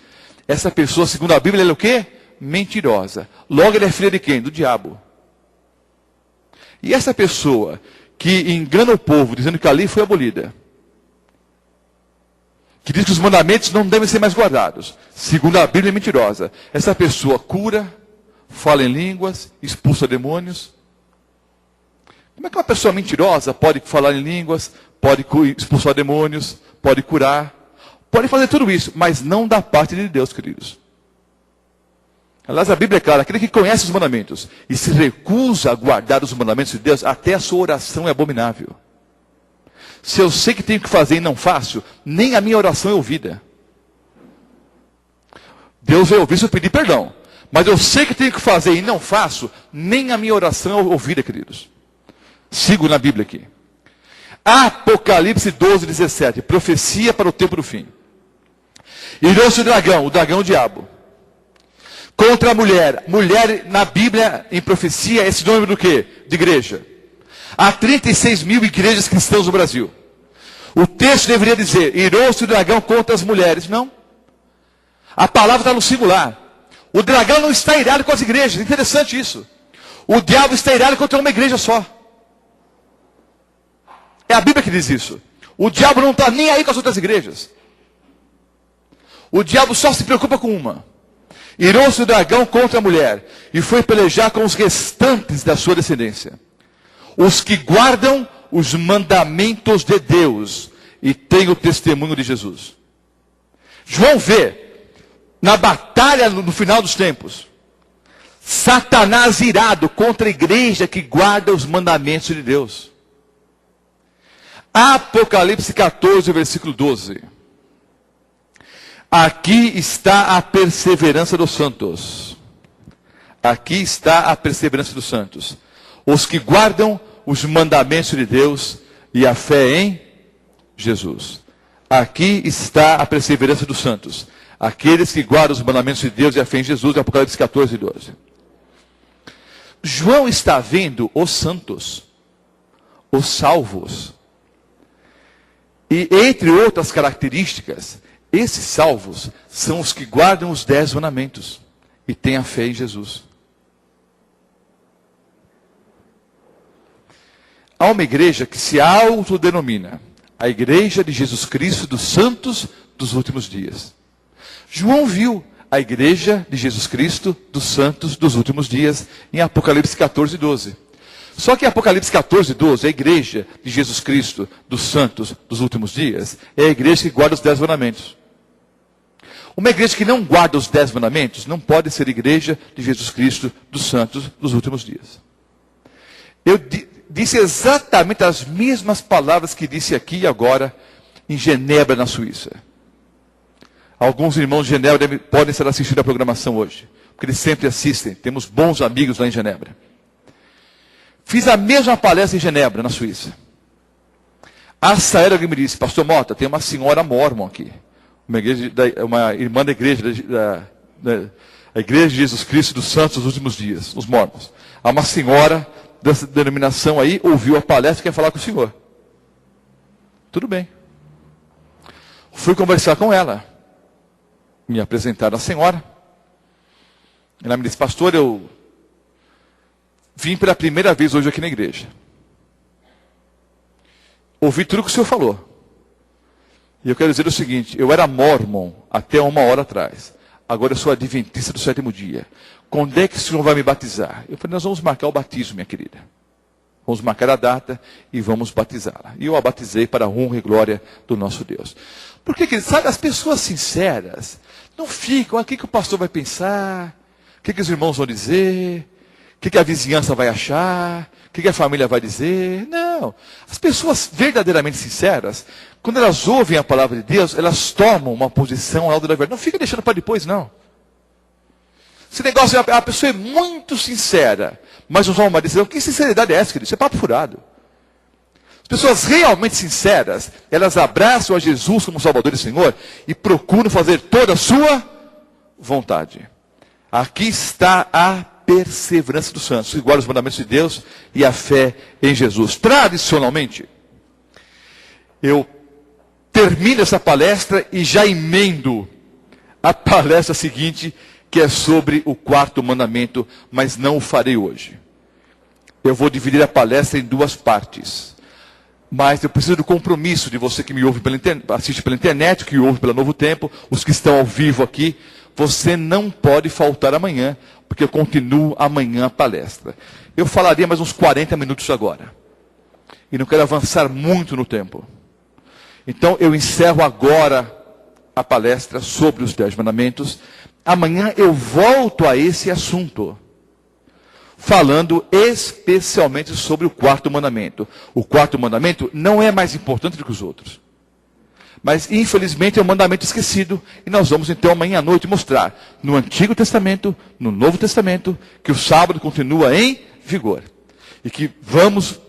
B: essa pessoa, segundo a Bíblia, ela é o quê? Mentirosa. Logo ela é filha de quem? Do diabo. E essa pessoa que engana o povo dizendo que a lei foi abolida, que diz que os mandamentos não devem ser mais guardados, segundo a Bíblia é mentirosa. Essa pessoa cura, fala em línguas, expulsa demônios. Como é que uma pessoa mentirosa pode falar em línguas, pode expulsar demônios, pode curar, pode fazer tudo isso, mas não da parte de Deus, queridos? Aliás, a Bíblia é clara, aquele que conhece os mandamentos e se recusa a guardar os mandamentos de Deus, até a sua oração é abominável. Se eu sei que tenho que fazer e não faço, nem a minha oração é ouvida. Deus vai ouvir se eu pedir perdão. Mas eu sei que tenho que fazer e não faço, nem a minha oração é ouvida, queridos. Sigo na Bíblia aqui. Apocalipse 12, 17. Profecia para o tempo do fim. Irou-se o dragão o diabo. Contra a mulher. Mulher na Bíblia, em profecia, é sinônimo do quê? De igreja. Há 36 mil igrejas cristãs no Brasil. O texto deveria dizer, irou-se o dragão contra as mulheres. Não. A palavra está no singular. O dragão não está irado com as igrejas. Interessante isso. O diabo está irado contra uma igreja só. É a Bíblia que diz isso. O diabo não está nem aí com as outras igrejas. O diabo só se preocupa com uma. Irou-se o dragão contra a mulher e foi pelejar com os restantes da sua descendência, os que guardam os mandamentos de Deus e têm o testemunho de Jesus. João vê, na batalha no final dos tempos, Satanás irado contra a igreja que guarda os mandamentos de Deus. Apocalipse 14, versículo 12. Aqui está a perseverança dos santos. Aqui está a perseverança dos santos. Os que guardam os mandamentos de Deus e a fé em Jesus. Aqui está a perseverança dos santos. Aqueles que guardam os mandamentos de Deus e a fé em Jesus. Apocalipse 14, 12. João está vendo os santos, os salvos. E entre outras características, esses salvos são os que guardam os 10 mandamentos e têm a fé em Jesus. Há uma igreja que se autodenomina a Igreja de Jesus Cristo dos Santos dos Últimos Dias. João viu a Igreja de Jesus Cristo dos Santos dos Últimos Dias em Apocalipse 14, 12. Só que em Apocalipse 14, 12, a Igreja de Jesus Cristo dos Santos dos Últimos Dias é a igreja que guarda os 10 mandamentos. Uma igreja que não guarda os 10 mandamentos não pode ser Igreja de Jesus Cristo dos Santos dos Últimos Dias. Eu disse exatamente as mesmas palavras que disse aqui e agora em Genebra, na Suíça. Alguns irmãos de Genebra podem estar assistindo a programação hoje, porque eles sempre assistem. Temos bons amigos lá em Genebra. Fiz a mesma palestra em Genebra, na Suíça. A Saera me disse: Pastor Mota, tem uma senhora mormon aqui. Uma irmã da igreja, da Igreja de Jesus Cristo dos Santos dos Últimos Dias, os mormons. Há uma senhora dessa denominação aí, ouviu a palestra e quer falar com o senhor. Tudo bem. Fui conversar com ela. Me apresentaram a senhora. Ela me disse: Pastor, eu vim pela primeira vez hoje aqui na igreja. Ouvi tudo que o senhor falou. E eu quero dizer o seguinte: eu era mormon até 1 hora atrás. Agora eu sou adventista do 7º dia. Quando é que o senhor vai me batizar? Eu falei: nós vamos marcar o batismo, minha querida. Vamos marcar a data e vamos batizá-la. E eu a batizei para a honra e glória do nosso Deus. Porque, sabe, as pessoas sinceras não ficam: o que o pastor vai pensar? O que os irmãos vão dizer? O que a vizinhança vai achar? O que a família vai dizer? Não. As pessoas verdadeiramente sinceras, quando elas ouvem a palavra de Deus, elas tomam uma posição ao lado da verdade. Não fica deixando para depois, não. Esse negócio, a pessoa é muito sincera, mas os homens dizem: que sinceridade é essa, querido? Isso é papo furado. As pessoas realmente sinceras, elas abraçam a Jesus como Salvador e Senhor e procuram fazer toda a sua vontade. Aqui está a perseverança dos santos, que guardam os mandamentos de Deus e a fé em Jesus. Tradicionalmente, eu termino essa palestra e já emendo a palestra seguinte, que é sobre o 4º mandamento, mas não o farei hoje. Eu vou dividir a palestra em 2 partes. Mas eu preciso do compromisso de você que me ouve assiste pela internet, que ouve pela Novo Tempo, os que estão ao vivo aqui. Você não pode faltar amanhã, porque eu continuo amanhã a palestra. Eu falaria mais uns 40 minutos agora. E não quero avançar muito no tempo. Então eu encerro agora a palestra sobre os 10 mandamentos. Amanhã eu volto a esse assunto, falando especialmente sobre o 4º mandamento. O 4º mandamento não é mais importante do que os outros. Mas, infelizmente, é um mandamento esquecido. E nós vamos, então, amanhã à noite mostrar, no Antigo Testamento, no Novo Testamento, que o sábado continua em vigor. E que vamos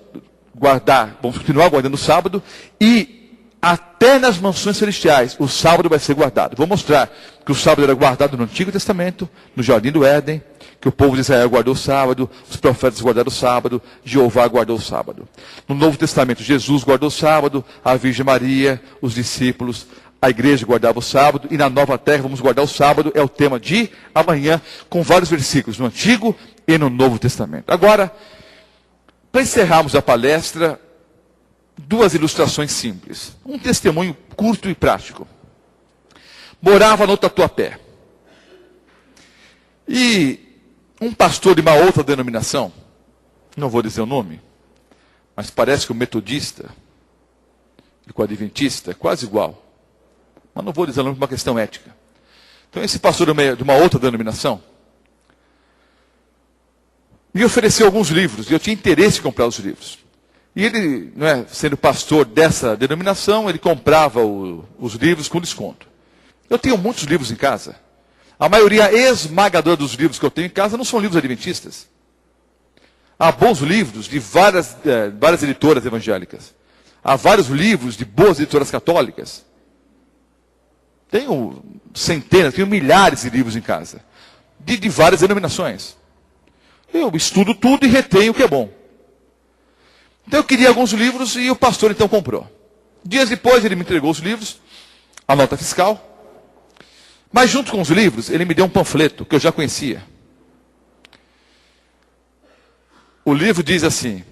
B: continuar guardando o sábado. E, até nas mansões celestiais, o sábado vai ser guardado. Vou mostrar que o sábado era guardado no Antigo Testamento, no Jardim do Éden, que o povo de Israel guardou o sábado, os profetas guardaram o sábado, Jeová guardou o sábado. No Novo Testamento, Jesus guardou o sábado, a Virgem Maria, os discípulos, a igreja guardava o sábado, e na nova terra vamos guardar o sábado, é o tema de amanhã, com vários versículos no Antigo e no Novo Testamento. Agora, para encerrarmos a palestra, 2 ilustrações simples. Um testemunho curto e prático. Morava no Tatuapé. E um pastor de uma outra denominação, não vou dizer o nome, mas parece que o metodista e com o adventista é quase igual. Mas não vou dizer o nome por uma questão ética. Então esse pastor de uma outra denominação me ofereceu alguns livros, e eu tinha interesse em comprar os livros. E ele, sendo pastor dessa denominação, ele comprava os livros com desconto. Eu tenho muitos livros em casa. A maioria esmagadora dos livros que eu tenho em casa não são livros adventistas. Há bons livros de várias editoras evangélicas. Há vários livros de boas editoras católicas. Tenho centenas, tenho milhares de livros em casa. De várias denominações. Eu estudo tudo e retenho o que é bom. Então eu queria alguns livros e o pastor então comprou. Dias depois ele me entregou os livros, a nota fiscal. Mas junto com os livros, ele me deu um panfleto que eu já conhecia. O livro diz assim,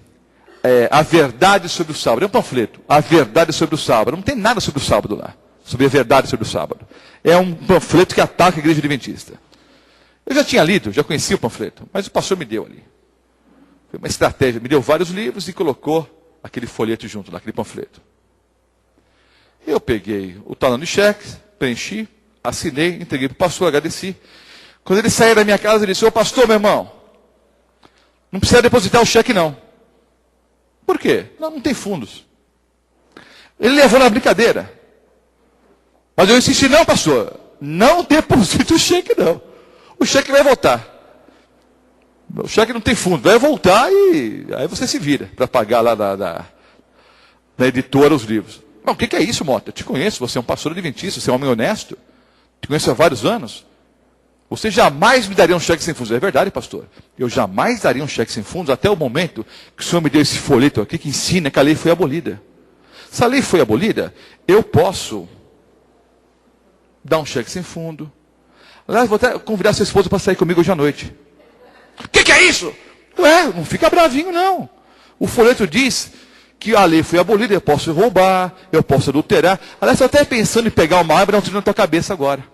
B: a verdade sobre o sábado. É um panfleto, a verdade sobre o sábado. Não tem nada sobre o sábado lá, sobre a verdade sobre o sábado. É um panfleto que ataca a igreja adventista. Eu já tinha lido, já conhecia o panfleto, mas o pastor me deu ali. Foi uma estratégia, me deu vários livros e colocou aquele folheto junto lá, aquele panfleto. Eu peguei o talão de cheques, preenchi, assinei, entreguei para o pastor, agradeci. Quando ele saiu da minha casa, ele disse, ô pastor, meu irmão, não precisa depositar o cheque não. Por quê? Não tem fundos. Ele levou na brincadeira. Mas eu insisti, não pastor, não deposita o cheque não. O cheque vai voltar. O cheque não tem fundo, vai voltar e aí você se vira para pagar lá na editora os livros. Não, o que é isso, Mota? Eu te conheço, você é um pastor adventista, você é um homem honesto. Te conheço há vários anos. Você jamais me daria um cheque sem fundos. É verdade, pastor. Eu jamais daria um cheque sem fundos até o momento que o senhor me deu esse folheto aqui que ensina que a lei foi abolida. Se a lei foi abolida, eu posso dar um cheque sem fundo. Aliás, vou até convidar sua esposa para sair comigo hoje à noite. O que é isso? Não fica bravinho, não. O folheto diz que a lei foi abolida, eu posso roubar, eu posso adulterar. Aliás, estou até pensando em pegar uma arma e dar um tiro na tua cabeça agora.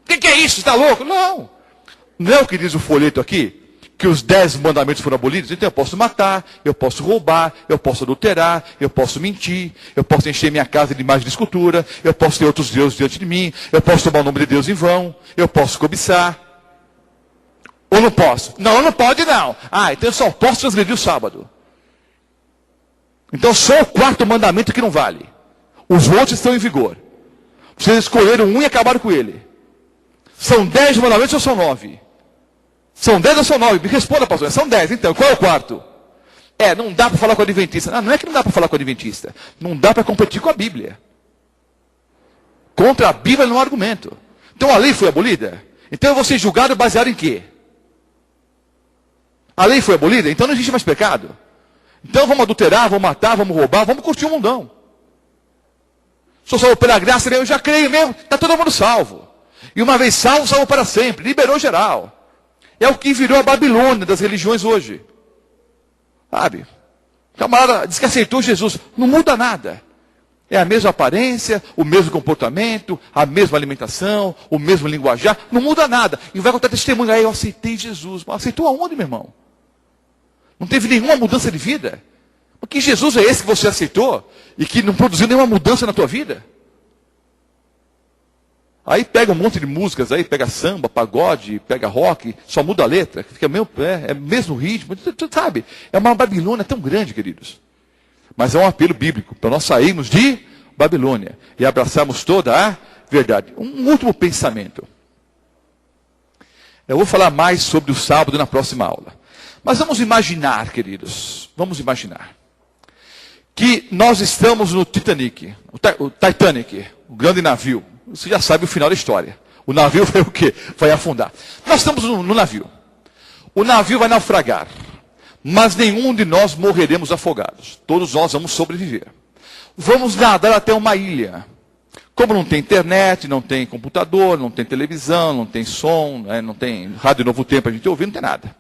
B: O que é isso? Está louco? Não. Não é o que diz o folheto aqui? Que os 10 mandamentos foram abolidos? Então eu posso matar, eu posso roubar, eu posso adulterar, eu posso mentir, eu posso encher minha casa de imagem de escultura, eu posso ter outros deuses diante de mim, eu posso tomar o nome de Deus em vão, eu posso cobiçar. Ou não posso? Não pode não. Então eu só posso transgredir o sábado. Então só o 4º mandamento que não vale. Os outros estão em vigor. Vocês escolheram um e acabaram com ele. São 10 mandamentos ou são 9? São 10 ou são 9? Me responda, pastor. São 10, então. Qual é o 4º? Não dá para falar com o adventista. Não é que não dá para falar com o adventista. Não dá para competir com a Bíblia. Contra a Bíblia não há argumento. Então a lei foi abolida? Então eu vou ser julgado baseado em quê? A lei foi abolida? Então não existe mais pecado. Então vamos adulterar, vamos matar, vamos roubar, vamos curtir o mundão. Sou salvo pela graça, eu já creio mesmo, está todo mundo salvo. E uma vez salvo, salvo para sempre, liberou geral. É o que virou a Babilônia das religiões hoje. Sabe? O camarada diz que aceitou Jesus, não muda nada. É a mesma aparência, o mesmo comportamento, a mesma alimentação, o mesmo linguajar, não muda nada. E vai contar testemunho, eu aceitei Jesus. Mas aceitou aonde, meu irmão? Não teve nenhuma mudança de vida? Porque Jesus é esse que você aceitou e que não produziu nenhuma mudança na tua vida? Aí pega um monte de músicas, aí pega samba, pagode, pega rock, só muda a letra, fica mesmo ritmo, sabe? É uma Babilônia tão grande, queridos. Mas é um apelo bíblico para nós sairmos de Babilônia e abraçarmos toda a verdade. Um último pensamento. Eu vou falar mais sobre o sábado na próxima aula. Mas vamos imaginar, queridos, vamos imaginar que nós estamos no Titanic, o Titanic, o grande navio. Você já sabe o final da história. O navio vai o quê? Vai afundar. Nós estamos no navio. O navio vai naufragar. Mas nenhum de nós morreremos afogados. Todos nós vamos sobreviver. Vamos nadar até uma ilha. Como não tem internet, não tem computador, não tem televisão, não tem som, não tem rádio Novo Tempo a gente ouvir, não tem nada.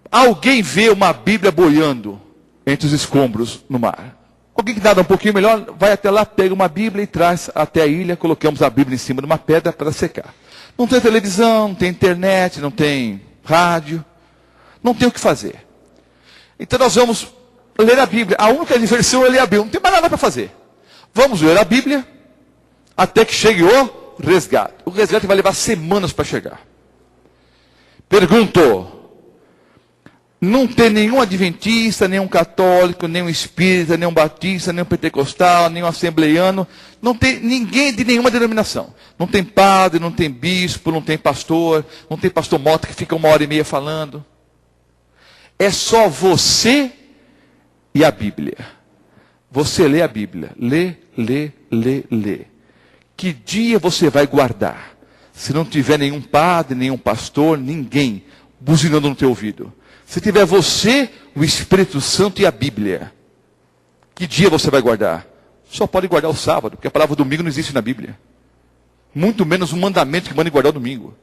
B: Alguém vê uma Bíblia boiando entre os escombros no mar. Alguém que nada um pouquinho melhor, vai até lá, pega uma Bíblia e traz até a ilha, colocamos a Bíblia em cima de uma pedra para secar. Não tem televisão, não tem internet, não tem rádio, não tem o que fazer. Então nós vamos ler a Bíblia. A única diversão é ler a Bíblia, não tem mais nada para fazer. Vamos ler a Bíblia até que chegue o resgate. O resgate vai levar semanas para chegar. Pergunto: não tem nenhum adventista, nenhum católico, nenhum espírita, nenhum batista, nenhum pentecostal, nenhum assembleiano, não tem ninguém de nenhuma denominação. Não tem padre, não tem bispo, não tem pastor Mota que fica 1h30 falando. É só você e a Bíblia. Você lê a Bíblia. Lê. Que dia você vai guardar? Se não tiver nenhum padre, nenhum pastor, ninguém buzinando no teu ouvido. Se tiver você, o Espírito Santo e a Bíblia, que dia você vai guardar? Só pode guardar o sábado, porque a palavra domingo não existe na Bíblia. Muito menos um mandamento que manda guardar o domingo.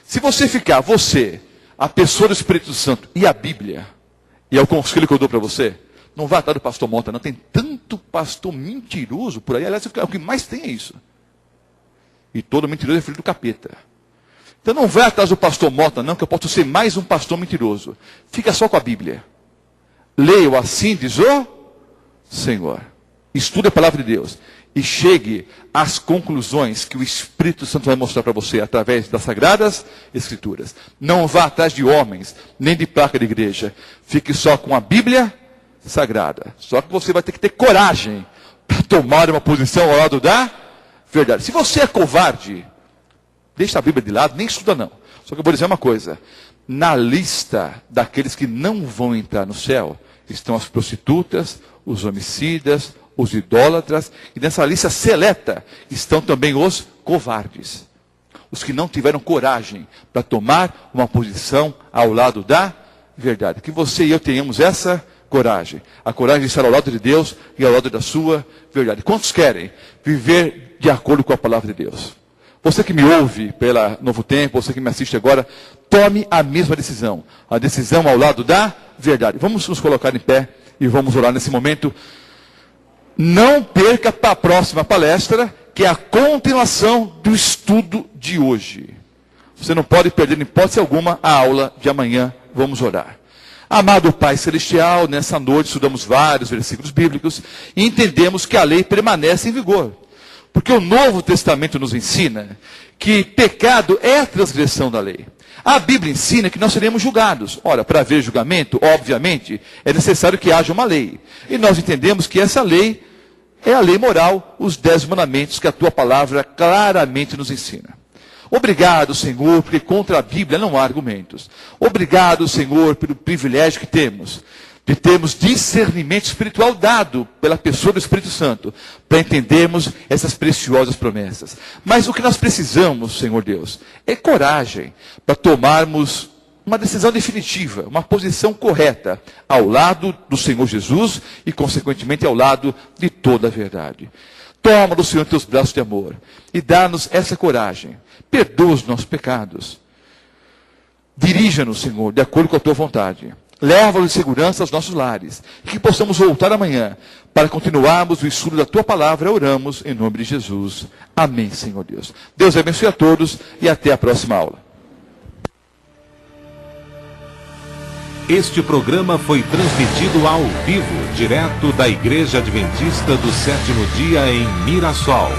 B: Se você ficar, você, a pessoa do Espírito Santo e a Bíblia, e é o conselho que eu dou para você, não vá atrás do pastor Mota, não. Tem tanto pastor mentiroso por aí. Aliás, o que mais tem é isso. E todo mentiroso é filho do capeta. Então não vai atrás do pastor Mota, não, que eu posso ser mais um pastor mentiroso. Fica só com a Bíblia. Leia-o, assim diz o Senhor. Estude a palavra de Deus. E chegue às conclusões que o Espírito Santo vai mostrar para você através das Sagradas Escrituras. Não vá atrás de homens, nem de placa de igreja. Fique só com a Bíblia Sagrada. Só que você vai ter que ter coragem para tomar uma posição ao lado da verdade. Se você é covarde, deixa a Bíblia de lado, nem estuda não. Só que eu vou dizer uma coisa. Na lista daqueles que não vão entrar no céu, estão as prostitutas, os homicidas, os idólatras. E nessa lista seleta estão também os covardes. Os que não tiveram coragem para tomar uma posição ao lado da verdade. Que você e eu tenhamos essa coragem. A coragem de estar ao lado de Deus e ao lado da sua verdade. Quantos querem viver de acordo com a palavra de Deus? Você que me ouve pela Novo Tempo, você que me assiste agora, tome a mesma decisão. A decisão ao lado da verdade. Vamos nos colocar em pé e vamos orar nesse momento. Não perca para a próxima palestra, que é a continuação do estudo de hoje. Você não pode perder, em hipótese alguma, a aula de amanhã. Vamos orar. Amado Pai Celestial, nessa noite estudamos vários versículos bíblicos e entendemos que a lei permanece em vigor. Porque o Novo Testamento nos ensina que pecado é a transgressão da lei. A Bíblia ensina que nós seremos julgados. Ora, para haver julgamento, obviamente, é necessário que haja uma lei. E nós entendemos que essa lei é a lei moral, os 10 mandamentos que a Tua palavra claramente nos ensina. Obrigado, Senhor, porque contra a Bíblia não há argumentos. Obrigado, Senhor, pelo privilégio que temos de termos discernimento espiritual dado pela pessoa do Espírito Santo, para entendermos essas preciosas promessas. Mas o que nós precisamos, Senhor Deus, é coragem para tomarmos uma decisão definitiva, uma posição correta, ao lado do Senhor Jesus e, consequentemente, ao lado de toda a verdade. Toma do Senhor teus braços de amor e dá-nos essa coragem. Perdoa os nossos pecados. Dirija-nos, Senhor, de acordo com a tua vontade. Leva-nos em segurança aos nossos lares. E que possamos voltar amanhã para continuarmos o estudo da tua palavra. Oramos em nome de Jesus. Amém, Senhor Deus. Deus abençoe a todos e até a próxima aula.
A: Este programa foi transmitido ao vivo, direto da Igreja Adventista do Sétimo Dia em Mirassol.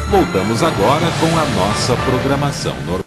A: Voltamos agora com a nossa programação normal.